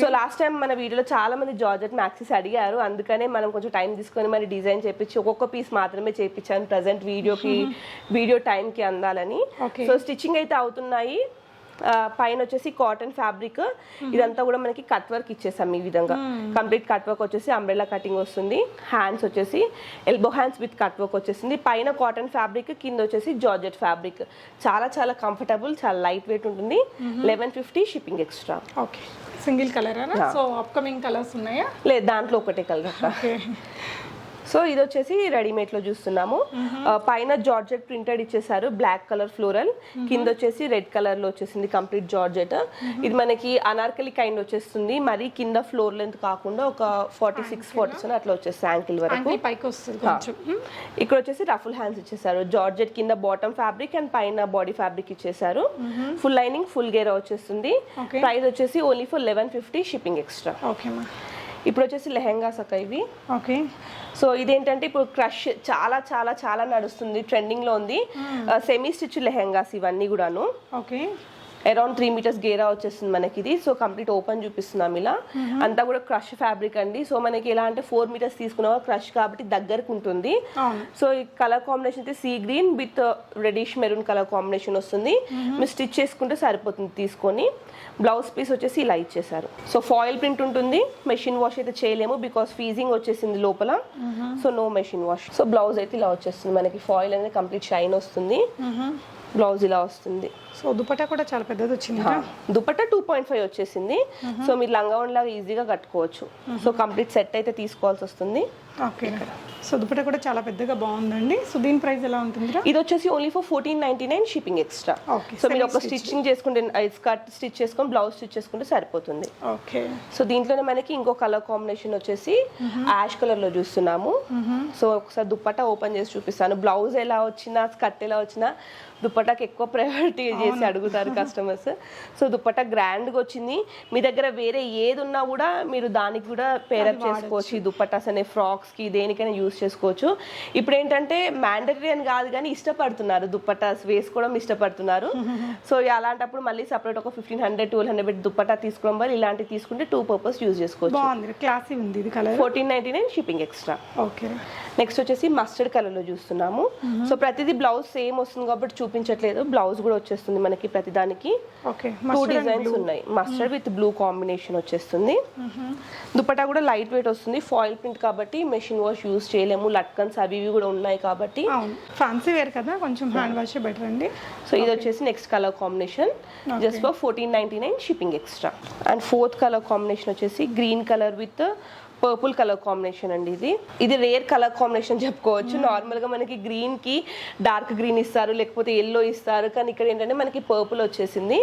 So last time మన వీడియోలో చాలా మంది జార్జెట్ మ్యాక్సీస్ అడిగారు, అందుకనే మనం కొంచెం టైం తీసుకొని మరి డిజైన్ చేపించి ఒక్కొక్క పీస్ మాత్రమే చేయించాను ప్రజెంట్ వీడియో టైంకి అందాలని. సో స్టిచ్చింగ్ అయితే అవుతున్నాయి. పైన వచ్చేసి కాటన్ ఫ్యాబ్రిక్, ఇదంతా కూడా మనకి కట్ వర్క్ ఇచ్చేసాం. ఈ విధంగా కంప్లీట్ కట్ వర్క్ వచ్చేసి అంబ్రెలా కటింగ్ వస్తుంది. హ్యాండ్స్ వచ్చేసి elbow hands with cut work వచ్చేసింది. పైన కాటన్ ఫ్యాబ్రిక్, కింద వచ్చేసి జార్జెట్ ఫ్యాబ్రిక్. చాలా చాలా కంఫర్టబుల్, చాలా లైట్ వెయిట్ ఉంటుంది. 1150 shipping extra.
Okay, single colour. So upcoming colours ఉన్నాయా?
లేదు, దాంట్లో ఒకటే కలర్. సో ఇది వచ్చేసి రెడీమేడ్ లో చూస్తున్నాము. పైన జార్జెట్ ప్రింటెడ్ ఇచ్చేసారు, బ్లాక్ కలర్ ఫ్లోరల్. కింద వచ్చేసి రెడ్ కలర్ లో వచ్చేసింది కంప్లీట్ జార్జెట్. ఇది మనకి అనార్కలి కైండ్ వచ్చేస్తుంది. మరి కింద ఫ్లోర్ లెంత్ కాకుండా ఒక 46-47 అట్లా వచ్చేస్తుంది, యాంకిల్ వరకు
పైకి వస్తుంది.
ఇక్కడ వచ్చేసి రఫుల్ హ్యాండ్స్ ఇచ్చేసారు. జార్జెట్ కింద బాటమ్ ఫ్యాబ్రిక్ అండ్ పైన బాడీ ఫ్యాబ్రిక్ ఇచ్చేసారు. ఫుల్ లైనింగ్, ఫుల్ గేరా వచ్చేస్తుంది. ప్రైస్ వచ్చేసి only for 1150 shipping extra.
Okay.
ఇప్పుడు వచ్చేసి లెహెంగాస్ అక్క ఇవి.
ఓకే.
సో ఇదేంటంటే ఇప్పుడు క్రష్ చాలా చాలా చాలా నడుస్తుంది, ట్రెండింగ్లో ఉంది. సెమీ స్టిచ్ లెహెంగాస్ ఇవన్నీ కూడాను.
ఓకే.
అరౌండ్ 3 మీటర్స్ గేరా వచ్చేస్తుంది మనకి ఇది. సో కంప్లీట్ ఓపెన్ చూపిస్తున్నాం ఇలా. అంతా కూడా క్రష్ ఫ్యాబ్రిక్ అండి. సో మనకి ఎలా అంటే 4 మీటర్స్ తీసుకున్నా క్రష్ కాబట్టి దగ్గరకు ఉంటుంది. సో ఈ కలర్ కాంబినేషన్ అయితే sea green with reddish maroon colour combination వస్తుంది. మీరు స్టిచ్ చేసుకుంటే సరిపోతుంది తీసుకొని. బ్లౌజ్ పీస్ వచ్చేసి ఇలా ఇచ్చేసారు. సో ఫాయిల్ ప్రింట్ ఉంటుంది. మెషిన్ వాష్ అయితే చేయలేము బికాస్ ఫీజింగ్ వచ్చేసింది లోపల. So no machine wash. So blouse అయితే ఇలా వచ్చేస్తుంది మనకి. ఫాయిల్ అనేది కంప్లీట్ షైన్ వస్తుంది. బ్లౌజ్ ఇలా వస్తుంది.
సో దుపట్టా కూడా చాలా పెద్దది వచ్చింది.
దుపట్టా 2.5 వచ్చేసింది. సో మీరు లంగా లాగా ఈజీగా కట్టుకోవచ్చు. సో కంప్లీట్ సెట్ అయితే తీసుకోవాల్సి వస్తుంది.
ఓకే. సో దుపట్టా కూడా చాలా పెద్దగా బాగుందండి. సో దీని ప్రైస్ ఎలా ఉంటుంది?
ఇది వచ్చేసి only for 1499 shipping extra. So మీరు ఒక స్టిచ్చింగ్ చేసుకుంటే స్కర్ట్ స్టిచ్ చేసుకొని బ్లౌజ్ స్టిచ్ చేసుకుంటే సరిపోతుంది.
ఓకే.
సో దీంట్లోనే మనకి ఇంకో కలర్ కాంబినేషన్ వచ్చేసి యాష్ కలర్ లో చూస్తున్నాము. సో ఒకసారి దుపట్టా ఓపెన్ చేసి చూపిస్తాను. బ్లౌజ్ ఎలా వచ్చినా స్కర్ట్ ఎలా వచ్చినా దుపట్టాకి ఎక్కువ ప్రయారిటీ చేసి అడుగుతారు కస్టమర్స్. సో దుపట్టా గ్రాండ్గా వచ్చింది. మీ దగ్గర వేరే ఏది ఉన్నా కూడా మీరు దానికి కూడా పేరప్ చేసుకోవచ్చు. ఈ దుపట్టాస్ అనే ఫ్రాక్స్కి దేనికైనా యూస్ చేసుకోవచ్చు. ఇప్పుడు ఏంటంటే మ్యాండటరీ అని కాదు కానీ ఇష్టపడుతున్నారు, దుపట్టాస్ వేసుకోవడం ఇష్టపడుతున్నారు. సో అలాంటప్పుడు మళ్ళీ సపరేట్ ఒక 1500-1200 పెట్టి దుపట్టా తీసుకోవడం వల్ల ఇలాంటివి తీసుకుంటే 2 పర్పస్ యూజ్ చేసుకోవచ్చు.
బాగుంది, క్లాసీ ఉంది ఇది colour.
1499 shipping extra.
Okay.
Next వచ్చేసి మస్టర్డ్ కలర్ లో చూస్తున్నాము. సో ప్రతిదీ బ్లౌజ్ సేమ్ వస్తుంది కాబట్టి చూపించట్లేదు. బ్లౌజ్ కూడా వచ్చేస్తుంది మనకి ప్రతిదానికి. 2 డిజైన్స్ ఉన్నాయి. మస్టర్డ్ విత్ బ్లూ కాంబినేషన్ వచ్చేస్తుంది. దుపట్టా కూడా లైట్ వెయిట్ వస్తుంది. ఫాయిల్ ప్రింట్ కాబట్టి మెషిన్ వాష్ యూజ్ చేయలేము. లట్కన్స్ అవి ఇవి కూడా ఉన్నాయి కాబట్టి
ఫ్యాన్సీ వేర్ కదా, కొంచెం హ్యాండ్ వాష్ బెటర్ అండి.
సో ఇది వచ్చేసి next colour combination just for 1499 shipping extra. And 4th colour combination వచ్చేసి green colour with purple colour combination అండి. ఇది రేర్ కలర్ కాంబినేషన్ చెప్పుకోవచ్చు. నార్మల్ గా మనకి గ్రీన్ కి డార్క్ గ్రీన్ ఇస్తారు, లేకపోతే ఎల్లో ఇస్తారు, కానీ ఇక్కడ ఏంటంటే మనకి పర్పుల్ వచ్చేసింది.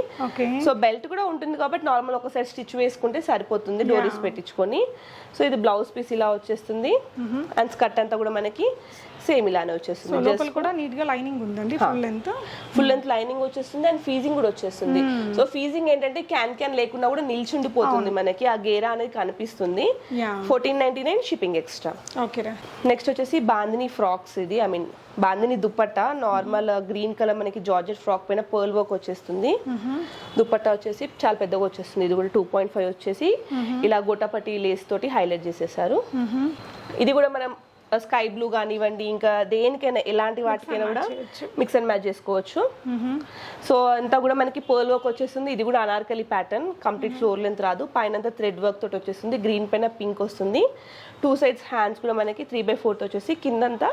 సో బెల్ట్ కూడా ఉంటుంది కాబట్టి నార్మల్ ఒకసారి స్టిచ్ వేసుకుంటే సరిపోతుంది డోరీస్ పెట్టించుకొని. సో ఇది బ్లౌజ్ పీస్ ఇలా వచ్చేస్తుంది. అండ్ స్కర్ట్ అంతా కూడా మనకి సేమ్ ఇలానే వచ్చేస్తుంది.
లోపల కూడా నీట్ గా లైనింగ్ ఉందండి.
ఫుల్ లెంత్ లైనింగ్ వచ్చేస్తుంది. అండ్ ఫీజింగ్ కూడా వచ్చేస్తుంది. సో ఫీజింగ్ ఏంటంటే క్యాన్ లేకుండా కూడా నిల్చుండిపోతుంది మనకి. ఆ గేరా అనేది కనిపిస్తుంది. 1499 షిప్పింగ్ ఎక్స్ట్రా. నెక్స్ట్ వచ్చేసి బాందిని ఫ్రాక్స్. ఇది I mean bandhani dupatta normal green colour మనకి జార్జెట్ ఫ్రాక్ పైన పర్ల్ వర్క్ వచ్చేస్తుంది. దుపట్టా వచ్చేసి చాలా పెద్దగా వచ్చేస్తుంది. ఇది కూడా 2.5 వచ్చేసి ఇలా గోటాపట్టి లేస్ తోటి హైలైట్ చేసేసారు. ఇది కూడా మనం స్కై బ్లూ కానివ్వండి, ఇంకా దేనికైనా ఎలాంటి వాటికైనా కూడా మిక్స్ అండ్ మ్యాచ్ చేసుకోవచ్చు. సో అంతా కూడా మనకి పర్ల్ వర్క్ వచ్చేస్తుంది. ఇది కూడా Anarkali pattern, complete floor length రాదు. పైన థ్రెడ్ వర్క్ తోటి వచ్చేస్తుంది. గ్రీన్ పైన పింక్ వస్తుంది. 2 సైడ్స్ హ్యాండ్స్ కూడా మనకి 3/4 వచ్చేసి కిందంతా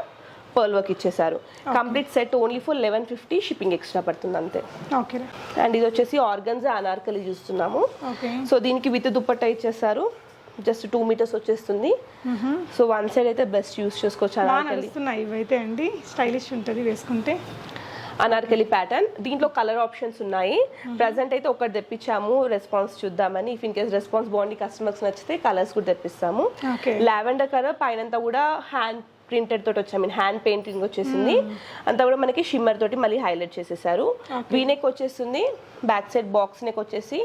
పర్ల్ వర్క్ ఇచ్చేసారు. Complete set only for 1150 shipping extra పడుతుంది అంతే. అండ్ ఇది వచ్చేసి ఆర్గన్జా అనార్కలి చూస్తున్నాము. సో దీనికి విత్ దుపట్టా ఇచ్చేసారు. జస్ట్ 2 మీటర్స్ వచ్చేస్తుంది. సో వన్ సైడ్ అయితే బెస్ట్ యూస్ చేసుకోవచ్చు.
ఇవైతే అండి స్టైలిష్ ఉంటుంది వేసుకుంటే.
అనార్కలి ప్యాటర్న్. దీంట్లో కలర్ ఆప్షన్స్ ఉన్నాయి. ప్రజెంట్ అయితే ఒకటి తెప్పించాము, రెస్పాన్స్ చూద్దామని. ఇఫ్ ఇన్ కేస్ రెస్పాన్స్ బాగుంది, కస్టమర్స్ నచ్చితే కలర్స్ కూడా తెప్పిస్తాము. లావెండర్ కలర్ పైన కూడా హ్యాండ్ ప్రింటెడ్ తోటి వచ్చి హ్యాండ్ పెయింటింగ్ వచ్చేసింది. అంతా కూడా మనకి షిమ్మర్ తోటి మళ్ళీ హైలైట్ చేసేసారు. వీనెక్ వచ్చేస్తుంది. బ్యాక్ సైడ్ బాక్స్ నెక్ వచ్చేసి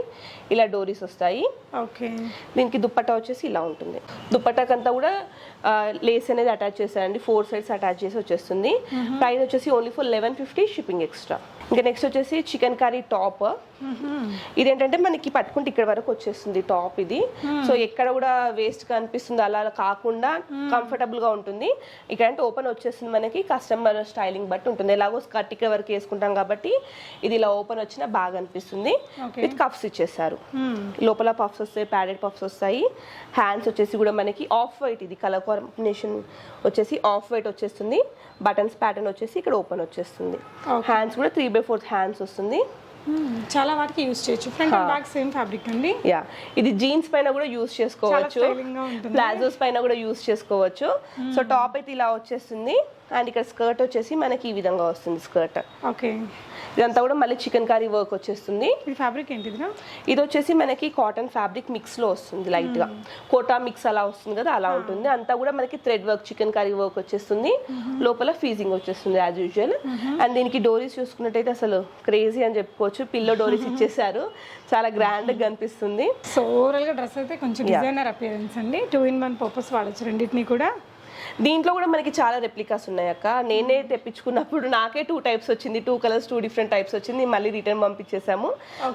ఇలా డోరీస్ వస్తాయి. దీనికి దుపట్టా వచ్చేసి ఇలా ఉంటుంది. దుపట్టాకంతా కూడా లేస్ అనేది అటాచ్ చేశారండి. 4 సైడ్స్ అటాచ్ చేసి వచ్చేస్తుంది. ప్రైస్ వచ్చేసి ఓన్లీ ఫర్ 1150 షిప్పింగ్ ఎక్స్ట్రా. ఇంకా నెక్స్ట్ వచ్చేసి చికెన్ కర్రీ టాప్. ఇదేంటంటే మనకి పట్టుకుంటే ఇక్కడ వరకు వచ్చేస్తుంది టాప్ ఇది. సో ఎక్కడ కూడా వేస్ట్ గా అనిపిస్తుంది అలా కాకుండా కంఫర్టబుల్ గా ఉంటుంది. ఇక్కడ అంటే ఓపెన్ వచ్చేస్తుంది మనకి. కస్టమర్ స్టైలింగ్ బట్టి ఉంటుంది. ఎలాగో స్కర్ట్ ఇక్కడ వరకు వేసుకుంటాం కాబట్టి ఇది ఇలా ఓపెన్ వచ్చినా బాగా అనిపిస్తుంది. విత్ కప్స్ ఇచ్చేసారు. లోపల పఫ్స్ వస్తాయి, ప్యాడెడ్ పఫ్స్ వస్తాయి. హ్యాండ్స్ వచ్చేసి కూడా మనకి ఆఫ్ వైట్, ఇది కలర్ కాంబినేషన్ వచ్చేసి ఆఫ్ వైట్ వచ్చేస్తుంది. బటన్స్ ప్యాటర్న్ వచ్చేసి ఇక్కడ ఓపెన్ వచ్చేస్తుంది. హ్యాండ్స్ కూడా 3/4 హ్యాండ్స్ వస్తుంది.
చాలా వాటికి యూస్ చేయొచ్చు. Front and back same fabric అండి.
ఇది జీన్స్ పైన కూడా యూస్ చేసుకోవచ్చు, ప్లాజోస్ పైన కూడా యూస్ చేసుకోవచ్చు. సో టాప్ అయితే ఇలా వచ్చేస్తుంది. అండ్ ఇక్కడ స్కర్ట్ వచ్చేసి మనకి ఈ విధంగా వస్తుంది స్కర్ట్.
ఓకే,
ఇదంతా కూడా మళ్ళీ చికెన్ కర్రీ వర్క్ వచ్చేస్తుంది.
ఈ ఫ్యాబ్రిక్ ఏంటిదిరా?
ఇది వచ్చేసి మనకి కాటన్ ఫ్యాబ్రిక్ మిక్స్ లో వస్తుంది, లైట్ గా కోటా మిక్స్ అలా వస్తుంది కదా, అలా ఉంటుంది. అంతా కూడా మనకి thread work chicken curry work వచ్చేస్తుంది, లోపల ఫీజింగ్ వచ్చేస్తుంది యాజ్ యూజువల్. అండ్ దీనికి డోరీస్ చూసుకున్నట్టయితే అసలు క్రేజీ అని చెప్పుకోవచ్చు, పిల్లో డోరీస్ ఇచ్చేసారు, చాలా గ్రాండ్ గా కనిపిస్తుంది.
సో ఓవరాల్ గా డ్రెస్ అయితే కొంచెం డిజైనర్ అపియరెన్స్ అండి, 2-in-1 పర్పస్ వాడచ్చు రెండింటిని కూడా.
దీంట్లో కూడా మనకి చాలా రెప్లికాస్ ఉన్నాయి అక్క. నేనే తెప్పించుకున్నప్పుడు నాకే 2 టైప్స్ వచ్చింది, 2 కలర్స్ 2 డిఫరెంట్ టైప్స్ వచ్చింది, మళ్ళీ రిటర్న్ పంపించేసాము.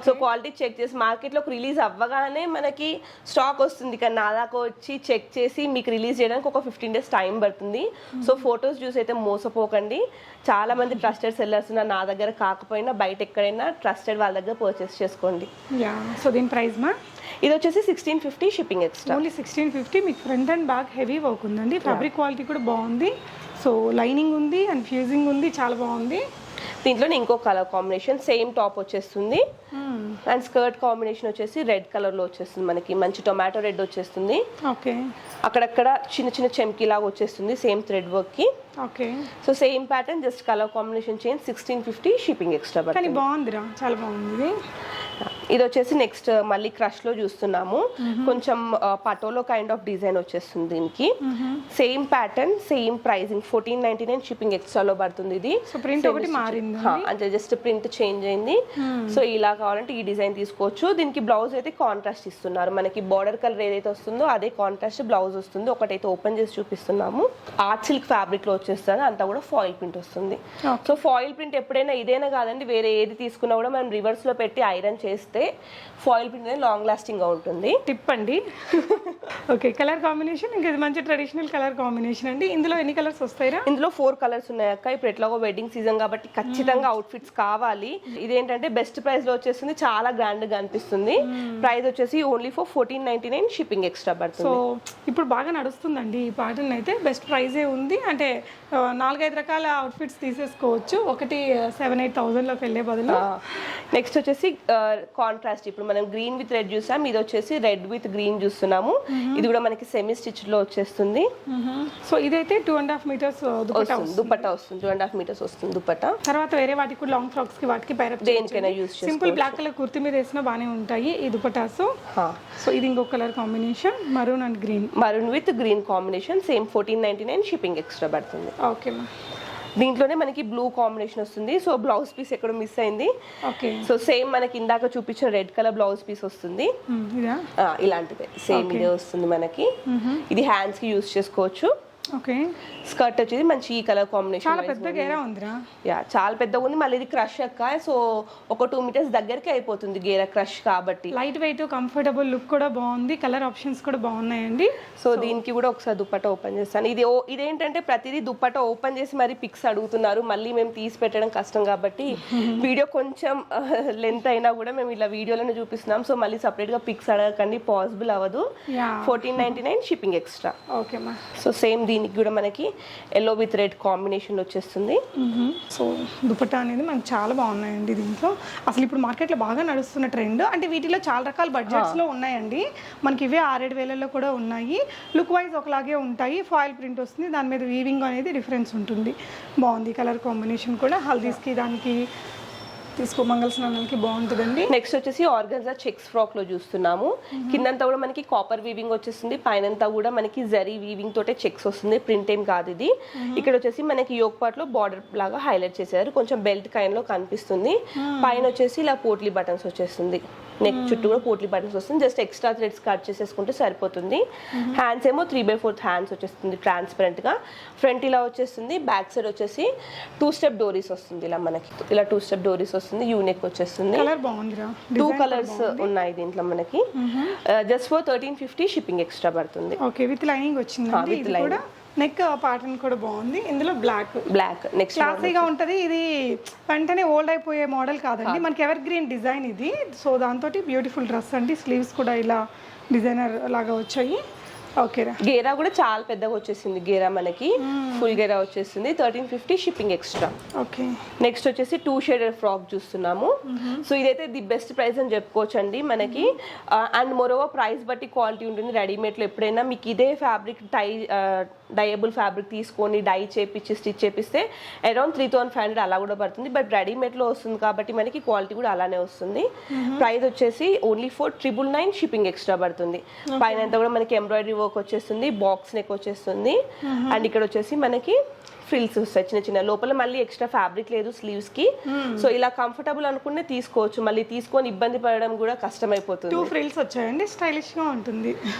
సో క్వాలిటీ చెక్ చేసి మార్కెట్లోకి రిలీజ్ అవ్వగానే మనకి స్టాక్ వస్తుంది, కానీ నా దాకా వచ్చి చెక్ చేసి మీకు రిలీజ్ చేయడానికి ఒక 15 days టైం పడుతుంది. సో ఫొటోస్ చూసి అయితే మోసపోకండి. చాలా మంది ట్రస్టెడ్ సెల్లర్స్ నా దగ్గర కాకపోయినా బయట ఎక్కడైనా ట్రస్టెడ్ వాళ్ళ దగ్గర పర్చేస్ చేసుకోండి.
సో దీని ప్రైస్ మా?
ఇది వచ్చేసి 1650 షిప్పింగ్ ఎక్స్ట్రా.
ఓన్లీ 1650. మీకు front and back heavy work ఉందండి, ఫ్యాబ్రిక్ క్వాలిటీ కూడా బాగుంది. సో లైనింగ్ ఉంది అండ్ ఫ్యూజింగ్ ఉంది, చాలా బాగుంది.
దీంట్లోనే ఇంకో కలర్ కాంబినేషన్ సేమ్ టాప్ వచ్చేస్తుంది. అండ్ స్కర్ట్ కాంబినేషన్ వచ్చేసి రెడ్ కలర్ లో వచ్చేస్తుంది, మనకి మంచి టొమాటో రెడ్ వచ్చేస్తుంది.
ఓకే,
అక్కడక్కడ చిన్న చిన్న చెంకీ లాగా వచ్చేస్తుంది సేమ్ థ్రెడ్ వర్క్ కి.
Okay,
so same pattern, just colour combination change, 1650 shipping extra.
కానీ బాగుందిరా, చాలా బాగుంది.
ఇది వచ్చేసి నెక్స్ట్ మళ్ళీ క్రష్ లో చూస్తున్నాము, కొంచెం పటోలో కైండ్ ఆఫ్ డిజైన్ వచ్చేస్తుంది దీనికి. Same pattern same pricing, 1499 shipping ఎక్స్ట్రాలో పడుతుంది. ఇది
సో ప్రింట్ ఒకటి మారింది,
అంటే జస్ట్ ప్రింట్ చేంజ్ అయింది. సో ఇలా కావాలంటే ఈ డిజైన్ తీసుకోవచ్చు. దీనికి బ్లౌజ్ అయితే కాంట్రాస్ట్ ఇస్తున్నారు, మనకి బార్డర్ కలర్ ఏదైతే వస్తుందో అదే కాంట్రాస్ట్ బ్లౌజ్ వస్తుంది. ఒకటైతే ఓపెన్ చేసి చూపిస్తున్నాము, ఆర్ట్ సిల్క్ ఫ్యాబ్రిక్ లో వచ్చేస్తుంది, అంతా కూడా ఫాయిల్ ప్రింట్ వస్తుంది. సో ఫాయిల్ ప్రింట్ ఎప్పుడైనా ఇదేనా కాదండి, వేరే ఏది తీసుకున్నా కూడా మనం రివర్స్ లో పెట్టి ఐరన్ చేస్తే ఫాయిల్ ప్రింట్ అనేది లాంగ్ లాస్టింగ్ గా ఉంటుంది.
టిప్ అండి. ఓకే, కలర్ కాంబినేషన్ ఇంకా ఇది మంచి ట్రెడిషనల్ కలర్ కాంబినేషన్ అండి. ఇందులో ఎన్ని కలర్స్ వస్తాయిరా?
ఇందులో 4 కలర్స్ ఉన్నాయి అక్క. ఇప్పుడు ఎట్లాగో వెడ్డింగ్ సీజన్ కాబట్టి ఖచ్చితంగా అవుట్ఫిట్స్ కావాలి. ఇదేంటంటే బెస్ట్ ప్రైస్ లో వచ్చేస్తుంది, చాలా గ్రాండ్ గా అనిపిస్తుంది. ప్రైస్ వచ్చేసి ఓన్లీ ఫర్ 1499 షిప్పింగ్ ఎక్స్ట్రా పడుతుంది.
సో ఇప్పుడు బాగా నడుస్తుందండి ఈ ప్యాటర్న్ అయితే, బెస్ట్ ప్రైజే ఉంది. అంటే 4-5 రకాల అవుట్ఫిట్స్ తీసేసుకోవచ్చు, ఒకటి 7-8 లోకి వెళ్ళే బదులు.
నెక్స్ట్ వచ్చేసి కాంట్రాస్ట్, ఇప్పుడు మనం గ్రీన్ విత్ రెడ్ చూసాం, ఇది వచ్చేసి రెడ్ విత్ గ్రీన్ చూస్తున్నాము. ఇది కూడా మనకి సెమీ స్టిచ్ లో వచ్చేస్తుంది.
సో ఇదైతే 2.5 meters
దుపట్టా వస్తుంది, 2.5 meters వస్తుంది దుపట్టా.
తర్వాత వేరే వాటికి కూడా లాంగ్ ఫ్రాక్స్ కి వాటికి పైరప్
దేనికైనా యూస్ చేసుకోవచ్చు.
సింపుల్ బ్లాక్ కలర్ కుర్తి మీద వేసినా బాగానే ఉంటాయి ఈ దుపట్టాస్. సో ఇది ఇంకొక colour combination, maroon and green.
Maroon with green combination, same 1499 shipping extra పడుతుంది.
ఓకే,
దీంట్లోనే మనకి బ్లూ కాంబినేషన్ వస్తుంది. సో బ్లౌజ్ పీస్ ఎక్కడ మిస్ అయింది.
ఓకే,
సో సేమ్ మనకి ఇందాక చూపించిన రెడ్ కలర్ బ్లౌజ్ పీస్ వస్తుంది, ఇలాంటిదే సేమ్ ఇదే వస్తుంది మనకి. ఇది హ్యాండ్స్ కి యూస్ చేసుకోవచ్చు.
ఓకే,
స్కర్ట్ వచ్చేది మంచి ఈ కలర్ కాంబినేషన్,
చాలా పెద్ద గేరా ఉందిరా.
యా చాలా పెద్దగా ఉంది. మళ్ళీ ఇది క్రష్ అక్క, సో ఒక 2 meters దగ్గరికి అయిపోతుంది గేరా క్రష్ కాబట్టి.
లైట్ వెయిట్, కంఫర్టబుల్ లుక్ కూడా బాగుంది, కలర్ ఆప్షన్స్ కూడా బాగున్నాయండి.
సో దీనికి కూడా ఒకసారి దుపట్టా ఓపెన్ చేస్తాను. ఇదేంటంటే ప్రతిదీ దుపట్టా ఓపెన్ చేసి మరి పిక్స్ అడుగుతున్నారు, మళ్ళీ మేము తీసి పెట్టడం కష్టం కాబట్టి వీడియో కొంచెం లెంత్ అయినా కూడా మేము ఇలా వీడియోలోనే చూపిస్తున్నాం. సో మళ్ళీ సపరేట్ గా పిక్స్ అడగకండి, పాసిబుల్ అవ్వదు. 1499 షిప్పింగ్ ఎక్స్ట్రా.
ఓకే మా.
సో సేమ్ దీనికి కూడా మనకి ఎల్లో విత్ రెడ్ కాంబినేషన్ వచ్చేస్తుంది.
సో దుపట్టా అనేది మనకు చాలా బాగున్నాయండి దీంట్లో. అసలు ఇప్పుడు మార్కెట్లో బాగా నడుస్తున్న ట్రెండ్, అంటే వీటిలో చాలా రకాల బడ్జెట్స్లో ఉన్నాయండి. మనకి ఇవే 6-7 వేలలో కూడా ఉన్నాయి. లుక్ వైజ్ ఒకలాగే ఉంటాయి, ఫాయిల్ ప్రింట్ వస్తుంది, దాని మీద వీవింగ్ అనేది డిఫరెన్స్ ఉంటుంది. బాగుంది కలర్ కాంబినేషన్ కూడా, హల్దీస్కి దానికి తీసుకో మంగళ స్నానాలకి బాగుంటుందండి.
నెక్స్ట్ వచ్చేసి ఆర్గన్జా చెక్స్ ఫ్రాక్ లో చూస్తున్నాము. కిందంతా కూడా మనకి కాపర్ వీవింగ్ వచ్చేస్తుంది, పైనంతా కూడా మనకి జరీ వీవింగ్ తోటే చెక్స్ వస్తుంది, ప్రింట్ ఏం కాదు ఇది. ఇక్కడ వచ్చేసి మనకి యోక్ పార్ట్ లో బార్డర్ లాగా హైలైట్ చేశారు, కొంచెం బెల్ట్ కైండ్ లో కనిపిస్తుంది. పైన వచ్చేసి ఇలా పోట్లీ బటన్స్ వచ్చేస్తుంది, నెక్ చుట్టూ కూడా పోట్లీ బటన్స్ వస్తుంది. జస్ట్ ఎక్స్ట్రా థ్రెడ్స్ కట్ చేసేసుకుంటే సరిపోతుంది. హ్యాండ్స్ ఏమో 3/4 హ్యాండ్స్ వచ్చేస్తుంది ట్రాన్స్పరెంట్ గా. ఫ్రంట్ ఇలా వచ్చేస్తుంది, బ్యాక్ సైడ్ వచ్చేసి 2 step డోరీస్ వస్తుంది. ఇలా మనకి ఇలా 2 step డోరీస్ వస్తుంది, యూనెక్ వచ్చేస్తుంది.
కలర్ బాగుందిరా,
2 కలర్స్ ఉన్నాయి దీంట్లో మనకి. జస్ట్ ఫర్ 1350 షిప్పింగ్ ఎక్స్ట్రా పడుతుంది.
ఓకే, విత్ లైనింగ్ వచ్చింది. ఇది కూడా నెక్ ప్యాటర్న్ కూడా బాగుంది. ఇందులో బ్లాక్
నెక్స్ట్
క్లాసీగా ఉంటుంది. ఇది వెంటనే ఓల్డ్ అయిపోయే మోడల్ కాదండి, మనకి ఎవర్ గ్రీన్ డిజైన్ ఇది. సో దాంతో బ్యూటిఫుల్ డ్రెస్ అండి. స్లీవ్స్ కూడా ఇలా డిజైనర్ లాగా వచ్చాయి. ఓకేరా,
గేరా కూడా చాలా పెద్దగా వచ్చేసింది. గేరా మనకి ఫుల్ గేరా వచ్చేసింది, 1350 షిప్పింగ్ ఎక్స్ట్రా.
ఓకే,
నెక్స్ట్ వచ్చేసి 2 shaded ఫ్రాక్ చూస్తున్నాము. సో ఇదైతే ది బెస్ట్ ప్రైస్ అని చెప్పుకోవచ్చు అండి మనకి. అండ్ మోరోవర్ ప్రైస్ బట్టి క్వాలిటీ ఉంటుంది. రెడీమేడ్ లో ఎప్పుడైనా మీకు ఇదే ఫ్యాబ్రిక్ డైయబుల్ ఫ్యాబ్రిక్ తీసుకొని డై చేపించి స్టిచ్ చేపిస్తే అరౌండ్ 3500 అలా కూడా పడుతుంది. బట్ రెడీమేడ్లో వస్తుంది కాబట్టి మనకి క్వాలిటీ కూడా అలానే వస్తుంది. ప్రైస్ వచ్చేసి ఓన్లీ ఫర్ 999 షిప్పింగ్ ఎక్స్ట్రా పడుతుంది. పైన అంతా కూడా మనకి ఎంబ్రాయిడరీ వర్క్ వచ్చేస్తుంది, బాక్స్ నెక్ వచ్చేస్తుంది. అండ్ ఇక్కడ వచ్చేసి మనకి ఫ్రిల్స్ వస్తాయి చిన్న చిన్న, లోపల మళ్ళీ ఎక్స్ట్రా ఫ్యాబ్రిక్ లేదు స్లీవ్స్ కి. సో ఇలా కంఫర్టబుల్ అనుకునే తీసుకోవచ్చు, మళ్ళీ తీసుకొని ఇబ్బంది పడడం కూడా కష్టమైపోతుంది.
2 ఫ్రిల్స్ వచ్చాయండి, స్టైలిష్ గా ఉంటుంది.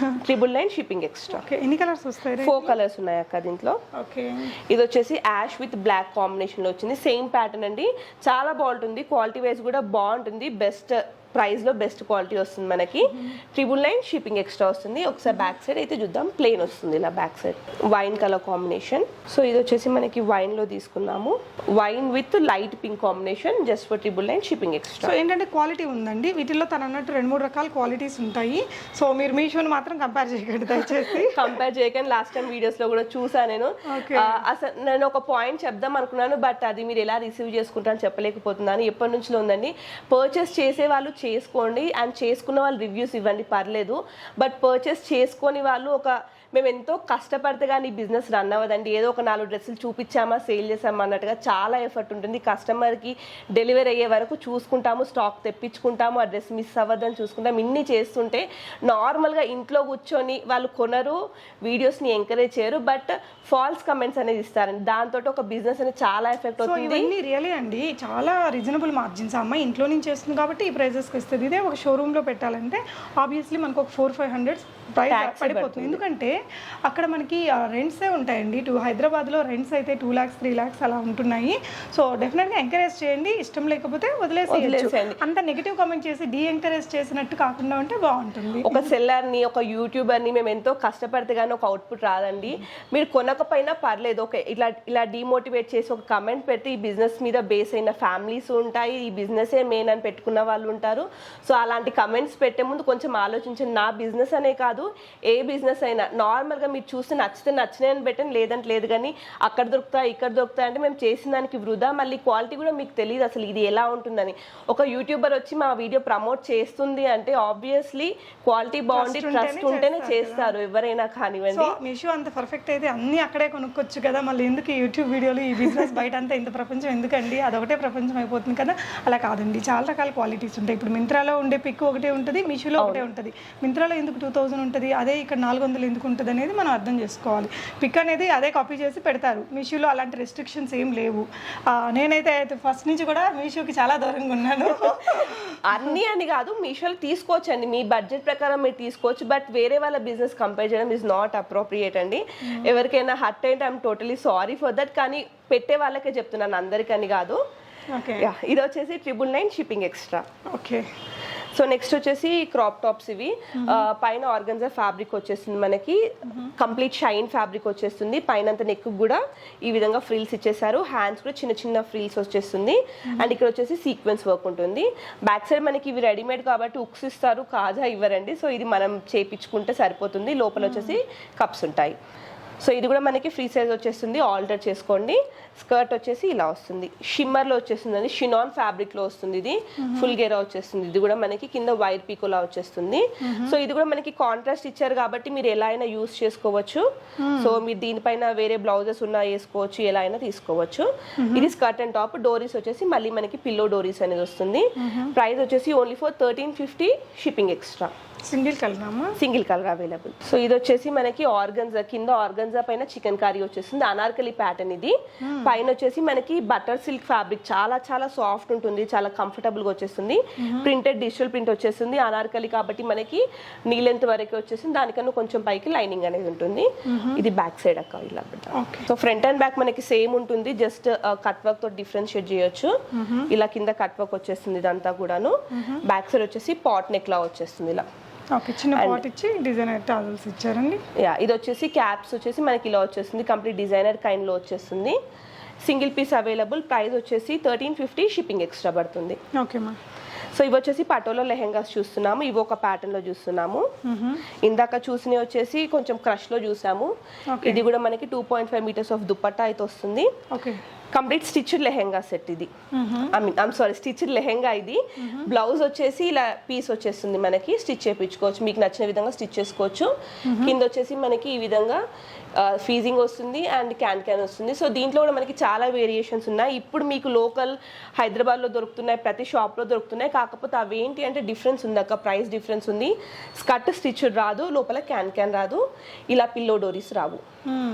999 షిప్పింగ్ ఎక్స్ట్రా.
ఎన్ని కలర్స్ వస్తాయి?
4 కలర్స్ ఉన్నాయి అక్క దీంట్లో.
ఓకే,
ఇది వచ్చేసి యాష్ విత్ బ్లాక్ కాంబినేషన్ లో వచ్చింది. సేమ్ ప్యాటర్న్ అండి, చాలా బాగుంటుంది. క్వాలిటీ వైజ్ కూడా బాగుంటుంది. బెస్ట్ ప్రైస్ లో బెస్ట్ క్వాలిటీ వస్తుంది మనకి. 999 షిప్పింగ్ ఎక్స్ట్రా వస్తుంది. ఒకసారి బ్యాక్ సైడ్ అయితే చూద్దాం. ప్లెయిన్ వస్తుంది ఇలా back side, wine colour combination. So ఇది వచ్చేసి మనకి వైన్ లో తీసుకున్నాము, wine with light pink combination, just for 999 shipping extra.
So ఏంటంటే క్వాలిటీ ఉందండి వీటిల్లో, తను అన్నట్టు 2-3 రకాల క్వాలిటీస్ ఉంటాయి. సో మీరు మీషోని మాత్రం కంపేర్ చేయకండి దయచేసి.
కంపేర్ చేయకండి. లాస్ట్ టైం వీడియోస్ లో కూడా చూసా నేను. అసలు నేను ఒక పాయింట్ చెప్దాం అనుకున్నాను, బట్ అది మీరు ఎలా రిసీవ్ చేసుకుంటారని చెప్పలేకపోతున్నాను. ఎప్పటి నుంచిలో ఉందండి. పర్చేస్ చేసే వాళ్ళు చేసుకోండి, అండ్ చేసుకున్న వాళ్ళు రివ్యూస్ ఇవ్వండి, పర్లేదు. బట్ పర్చేస్ చేసుకొని వాళ్ళు మేము ఎంతో కష్టపడితే కానీ బిజినెస్ రన్ అవ్వదండి. ఏదో ఒక 4 డ్రెస్సులు చూపించామా సేల్ చేసామా అన్నట్టుగా చాలా ఎఫర్ట్ ఉంటుంది. కస్టమర్కి డెలివరీ అయ్యే వరకు చూసుకుంటాము, స్టాక్ తెప్పించుకుంటాము, ఆ డ్రెస్ మిస్ అవ్వద్దని చూసుకుంటాము. ఇన్ని చేస్తుంటే నార్మల్గా ఇంట్లో కూర్చొని వాళ్ళు కొనరు, వీడియోస్ని ఎంకరేజ్ చేయరు, బట్ ఫాల్స్ కమెంట్స్ అనేది ఇస్తారండి. దాంతో ఒక బిజినెస్ అనేది చాలా ఎఫెక్ట్ అవుతుంది.
ఇవన్నీ రియలీ అండి చాలా రీజనబుల్ మార్జిన్స్. అమ్మాయి ఇంట్లో నుంచి చేస్తుంది కాబట్టి ఈ ప్రైజెస్కి ఇస్తుంది. ఇదే ఒక షోరూంలో పెట్టాలంటే ఆబ్వియస్లీ మనకు ఒక 400-500 ప్రైస్ పడిపోతుంది. ఎందుకంటే అక్కడ మనకి రెంట్సే ఉంటాయండి. హైదరాబాద్లో రెంట్స్ అయితే 2 lakhs 3 lakhs అలా ఉంటున్నాయి. సో డెఫినెట్గా ఎంకరేజ్ చేయండి, ఇష్టం లేకపోతే వదిలేసేయండి. అంత నెగిటివ్ కామెంట్ చేసి ఎంకరేజ్ చేసినట్టు కాకుండా ఉంటే బాగుంటుంది.
ఒక సెల్లర్ని, ఒక యూట్యూబర్ని మేము ఎంతో కష్టపడితే కానీ ఒక అవుట్పుట్ రాదండి. మీరు కొనకపోయినా పర్లేదు, ఓకే ఇలా డిమోటివేట్ చేసి ఒక కమెంట్ పెడితే ఈ బిజినెస్ మీద బేస్ అయిన ఫ్యామిలీస్ ఉంటాయి, ఈ బిజినెసే మెయిన్ అని పెట్టుకున్న వాళ్ళు ఉంటారు. సో అలాంటి కమెంట్స్ పెట్టే ముందు కొంచెం ఆలోచించండి. నా బిజినెస్ అనే కాదు, ఏ బిజినెస్ అయినా నార్మల్గా మీరు చూస్తే నచ్చితే నచ్చినాయని పెట్టండి, లేదంటే లేదు. కానీ అక్కడ దొరుకుతాయి ఇక్కడ దొరుకుతాయి అంటే మేము చేసిన దానికి వృధా. మళ్ళీ క్వాలిటీ కూడా మీకు తెలియదు అసలు ఇది ఎలా ఉంటుందని. ఒక యూట్యూబర్ వచ్చి మా వీడియో ప్రమోట్ చేస్తుంది అంటే ఆబ్వియస్లీ క్వాలిటీ బాగుంది, ట్రస్ట్ ఉంటేనే చేస్తారు ఎవరైనా కానివ్వండి.
మీషో అంత పర్ఫెక్ట్ అయితే అన్ని అక్కడే కొనుక్కోవచ్చు కదా, మళ్ళీ ఎందుకు యూట్యూబ్ వీడియోలు, ఈ బిజినెస్ బయట అంతా ఇంత ప్రపంచం ఎందుకండి, అదొకటే ప్రపంచం అయిపోతుంది కదా. అలా కాదండి, చాలా రకాల క్వాలిటీస్ ఉంటాయి. ఇప్పుడు మింత్రాలో ఉండే పిక్ ఒకటే ఉంటుంది, మీషోలో ఒకటే ఉంటుంది. మింత్రాలో ఎందుకు 2000 ఉంటుంది, అదే ఇక్కడ 400 ఎందుకు ఉంటుంది అనేది మనం అర్థం చేసుకోవాలి. పిక్ అనేది అదే కాపీ చేసి పెడతారు. మీషోలో అలాంటి రెస్ట్రిక్షన్స్ ఏం లేవు. నేనైతే ఫస్ట్ నుంచి కూడా మీషోకి చాలా దూరంగా ఉన్నాను.
అన్నీ అని కాదు, మీషోలో తీసుకోవచ్చు అండి, మీ బడ్జెట్ ప్రకారం మీరు తీసుకోవచ్చు. బట్ వేరే వాళ్ళ బిజినెస్ కంపేర్ చేయడం ఈజ్ నాట్ అప్రోప్రియేట్ అండి. ఎవరికైనా హర్ట్ అయితే I'm totally sorry for that. కానీ పెట్టే వాళ్ళకే చెప్తున్నాను, అందరికని కాదు. ఇది వచ్చేసి 999 shipping extra.
Okay,
so next వచ్చేసి క్రాప్ టాప్స్. ఇవి పైన ఆర్గన్జా ఫ్యాబ్రిక్ వచ్చేస్తుంది మనకి, కంప్లీట్ షైన్ ఫ్యాబ్రిక్ వచ్చేస్తుంది. పైన అంత నెక్ కూడా ఈ విధంగా ఫ్రిల్స్ ఇచ్చేసారు, హ్యాండ్స్ కూడా చిన్న చిన్న ఫ్రిల్స్ వచ్చేస్తుంది. అండ్ ఇక్కడ వచ్చేసి సీక్వెన్స్ వర్క్ ఉంటుంది. బ్యాక్ సైడ్ మనకి ఇవి రెడీమేడ్ కాబట్టి ఉక్స్ ఇస్తారు, కాజా ఇవ్వరండి. సో ఇది మనం చేపించుకుంటే సరిపోతుంది. లోపల వచ్చేసి కప్స్ ఉంటాయి. సో ఇది కూడా మనకి ఫ్రీ సైజ్ వచ్చేస్తుంది, ఆల్టర్ చేసుకోండి. స్కర్ట్ వచ్చేసి ఇలా వస్తుంది, షిమ్మర్లో వచ్చేస్తుంది అండి, షినాన్ ఫ్యాబ్రిక్లో వస్తుంది. ఇది ఫుల్ గేరా వచ్చేస్తుంది. ఇది కూడా మనకి కింద వైర్ పీకోలా వచ్చేస్తుంది. సో ఇది కూడా మనకి కాంట్రాస్ట్ ఇచ్చారు కాబట్టి మీరు ఎలా అయినా యూస్ చేసుకోవచ్చు. సో మీరు దీనిపైన వేరే బ్లౌజెస్ ఉన్నా వేసుకోవచ్చు, ఎలా అయినా తీసుకోవచ్చు. ఇది స్కర్ట్ అండ్ టాప్. డోరీస్ వచ్చేసి మళ్ళీ మనకి పిల్లో డోరీస్ అనేది వస్తుంది. ప్రైస్ వచ్చేసి only for 1350 shipping extra. Single colour available. So ఇది వచ్చేసి మనకి ఆర్గన్జా, కింద ఆర్గన్జా పైన చికెన్ కర్రీ వచ్చేస్తుంది. అనార్కలి ప్యాటర్న్ ఇది. పైన వచ్చేసి మనకి బటర్ సిల్క్ ఫ్యాబ్రిక్, చాలా చాలా సాఫ్ట్ ఉంటుంది, చాలా కంఫర్టబుల్ గా వచ్చేస్తుంది. ప్రింటెడ్ డిజిటల్ ప్రింట్ వచ్చేస్తుంది. అనార్కలి కాబట్టి మనకి నీ లెంత్ వరకు వచ్చేసింది, దానికన్నా కొంచెం పైకి లైనింగ్ అనేది ఉంటుంది. ఇది బ్యాక్ సైడ్ అక్క ఇలా. సో ఫ్రంట్ అండ్ బ్యాక్ మనకి సేమ్ ఉంటుంది, జస్ట్ కట్ వర్క్ తో డిఫరెన్షియేట్ చేయొచ్చు. ఇలా కింద కట్ వర్క్ వచ్చేస్తుంది ఇదంతా కూడాను. బ్యాక్ సైడ్ వచ్చేసి పాట్ నెక్ లా వచ్చేస్తుంది ఇలా.
చిన్న పాట్ ఇచ్చి డిజైనర్ టాజల్స్ ఇచ్చారండి.
ఇది వచ్చేసి క్యాప్స్ వచ్చేసి మనకి ఇలా వచ్చేస్తుంది, కంప్లీట్ డిజైనర్ కైండ్ లో వచ్చేస్తుంది. Single piece available. ప్రైస్ వచ్చేసి 1350 షిప్పింగ్ ఎక్స్ట్రా పడుతుంది.
ఓకే మా.
సో ఇవి వచ్చేసి పటోలా లెహెంగాస్ చూస్తున్నాము. ఇవి ఒక ప్యాటర్న్ లో చూస్తున్నాము. ఇందాక చూసినవి వచ్చేసి కొంచెం క్రష్ లో చూసాము. ఇది కూడా మనకి 2.5 meters ఆఫ్ దుపట్టా అయితే వస్తుంది. కంప్లీట్ స్టిచ్డ్ లెహెంగా సెట్ ఇది. స్టిచ్డ్ లెహెంగా ఇది. బ్లౌజ్ వచ్చేసి ఇలా పీస్ వచ్చేస్తుంది మనకి, స్టిచ్ చేయించుకోవచ్చు, మీకు నచ్చిన విధంగా స్టిచ్ చేసుకోవచ్చు. కింద వచ్చేసి మనకి ఈ విధంగా ఫీజింగ్ వస్తుంది అండ్ క్యాన్ వస్తుంది. సో దీంట్లో కూడా మనకి చాలా వేరియేషన్స్ ఉన్నాయి. ఇప్పుడు మీకు లోకల్ హైదరాబాద్లో దొరుకుతున్నాయి, ప్రతి షాప్లో దొరుకుతున్నాయి. కాకపోతే అవి ఏంటి అంటే డిఫరెన్స్ ఉంది అక్క, ప్రైస్ డిఫరెన్స్ ఉంది. స్కర్ట్ స్టిచ్డ్ రాదు, లోపల క్యాన్ రాదు, ఇలా పిల్లో డోరీస్ రావు.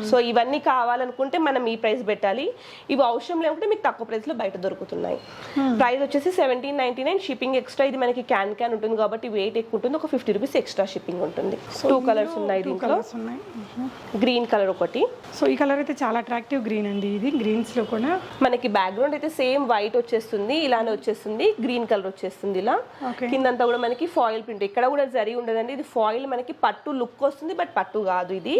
సో ఇవన్నీ కావాలనుకుంటే మనం ఈ ప్రైస్ పెట్టాలి. ఇవి అవసరం లేకుంటే మీకు తక్కువ ప్రైస్లో బయట దొరుకుతున్నాయి. ప్రైస్ వచ్చేసి 1799, షిప్పింగ్ ఎక్స్ట్రా. ఇది మనకి క్యాన్ ఉంటుంది కాబట్టి వెయిట్ ఎక్కువ ఉంటుంది, ఒక 50 రూపీస్ ఎక్స్ట్రా షిప్పింగ్ ఉంటుంది. 2 కలర్స్ ఉన్నాయి దీంట్లో, గ్రీన్ కలర్ ఒకటి.
సో ఈ కలర్ అయితే చాలా అట్రాక్టివ్ గ్రీన్ అండి, ఇది గ్రీన్స్ లో కూడా
మనకి బ్యాక్గ్రౌండ్ అయితే సేమ్ వైట్ వచ్చేస్తుంది, ఇలానే వచ్చేస్తుంది, గ్రీన్ కలర్ వచ్చేస్తుంది ఇలా. కిందంతా కూడా మనకి ఫాయిల్ ప్రింట్, ఇక్కడ కూడా జరీ ఉండదండి, ఇది ఫాయిల్. మనకి పట్టు లుక్ వస్తుంది బట్ పట్టు కాదు ఇది.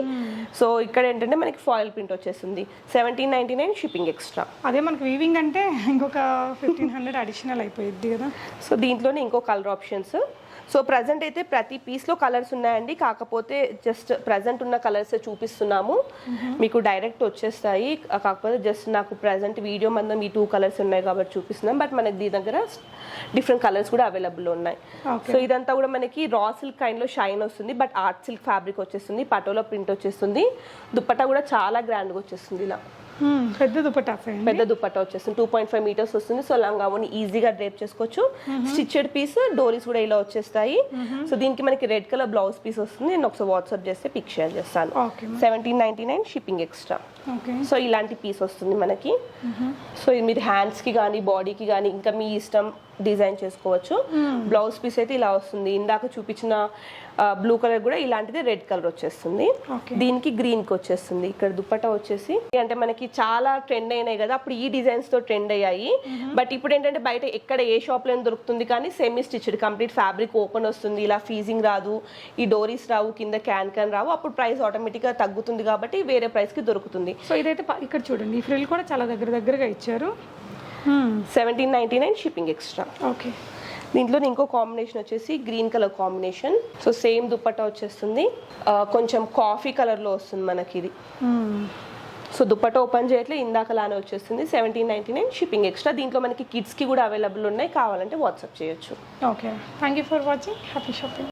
సో ఇక్కడ ఏంటంటే మనకి ఫాయిల్ ప్రింట్ వచ్చేస్తుంది. 1799, షిప్పింగ్ ఎక్స్ట్రా.
అదే మనకి వీవింగ్ అంటే ఇంకొక 1500 అడిషనల్ అయిపోయింది కదా.
సో దీంట్లోనే ఇంకో కలర్ ఆప్షన్స్. సో ప్రజెంట్ అయితే ప్రతి పీస్లో కలర్స్ ఉన్నాయండి, కాకపోతే జస్ట్ ప్రజెంట్ ఉన్న కలర్స్ చూపిస్తున్నాము, మీకు డైరెక్ట్ వచ్చేస్తాయి. కాకపోతే జస్ట్ నాకు ప్రజెంట్ వీడియో మందం ఈ 2 కలర్స్ ఉన్నాయి కాబట్టి చూపిస్తున్నాం. బట్ మనకి దీని దగ్గర డిఫరెంట్ కలర్స్ కూడా అవైలబుల్ ఉన్నాయి. సో ఇదంతా కూడా మనకి రా సిల్క్ కైండ్లో షైన్ వస్తుంది, బట్ ఆర్ట్ సిల్క్ ఫ్యాబ్రిక్ వచ్చేస్తుంది, పటోలా ప్రింట్ వచ్చేస్తుంది. దుప్పట్టా కూడా చాలా గ్రాండ్గా వచ్చేస్తుంది ఇలా.
పెద్ద దుపట్టా
వచ్చేస్తుంది, 2.5 మీటర్స్ వస్తుంది. సో లాంగ్ ఈజీగా డ్రేప్ చేసుకోవచ్చు. స్టిచ్డ్ పీస్, డోరీస్ కూడా ఇలా వచ్చేస్తాయి. సో దీనికి మనకి రెడ్ కలర్ బ్లౌజ్ పీస్ వస్తుంది. నేను ఒకసారి వాట్సాప్ చేస్తే పిక్ షేర్ చేస్తాను. 1799, షిప్పింగ్ ఎక్స్ట్రా. సో ఇలాంటి పీస్ వస్తుంది మనకి. సో ఇది మీరు హ్యాండ్స్ కి కానీ బాడీకి కానీ ఇంకా మీ ఇష్టం డిజైన్ చేసుకోవచ్చు. బ్లౌజ్ పీస్ అయితే ఇలా వస్తుంది. ఇందాక చూపించిన బ్లూ కలర్ కూడా ఇలాంటిది రెడ్ కలర్ వచ్చేస్తుంది. దీనికి గ్రీన్ కి వచ్చేస్తుంది. ఇక్కడ దుపట్టా వచ్చేసి అంటే మనకి చాలా ట్రెండ్ అయినాయి కదా, అప్పుడు ఈ డిజైన్స్ తో ట్రెండ్ అయ్యాయి. బట్ ఇప్పుడు ఏంటంటే బయట ఎక్కడ ఏ షాప్ లో దొరుకుతుంది కానీ semi stitched complete fabric open వస్తుంది. ఇలా ఫీజింగ్ రాదు, ఈ డోరీస్ రావు, కింద క్యాన్ రావు. అప్పుడు ప్రైస్ ఆటోమేటిక్ గా తగ్గుతుంది కాబట్టి వేరే ప్రైస్ కి దొరుకుతుంది.
సో ఇదైతే ఇక్కడ చూడండి, ఈ ఫ్రిల్ కూడా చాలా దగ్గరగా ఇచ్చారు.
1799, షిప్పింగ్ ఎక్స్ట్రా.
ఓకే.
దీంట్లో ఇంకో కాంబినేషన్ వచ్చేసి green colour combination. So same dupatta వచ్చేస్తుంది, కొంచెం కాఫీ కలర్ లో వస్తుంది మనకి ఇది. సో దుపట్టా ఓపెన్ చేయట్లే, ఇందాకలానే వచ్చేస్తుంది. 1799, షిప్పింగ్ ఎక్స్ట్రా. దీంట్లో మనకి కిడ్స్ కి కూడా అవైలబుల్ ఉన్నాయి, కావాలంటే వాట్సాప్ చేయొచ్చు.
Okay, thank you for watching. Happy shopping.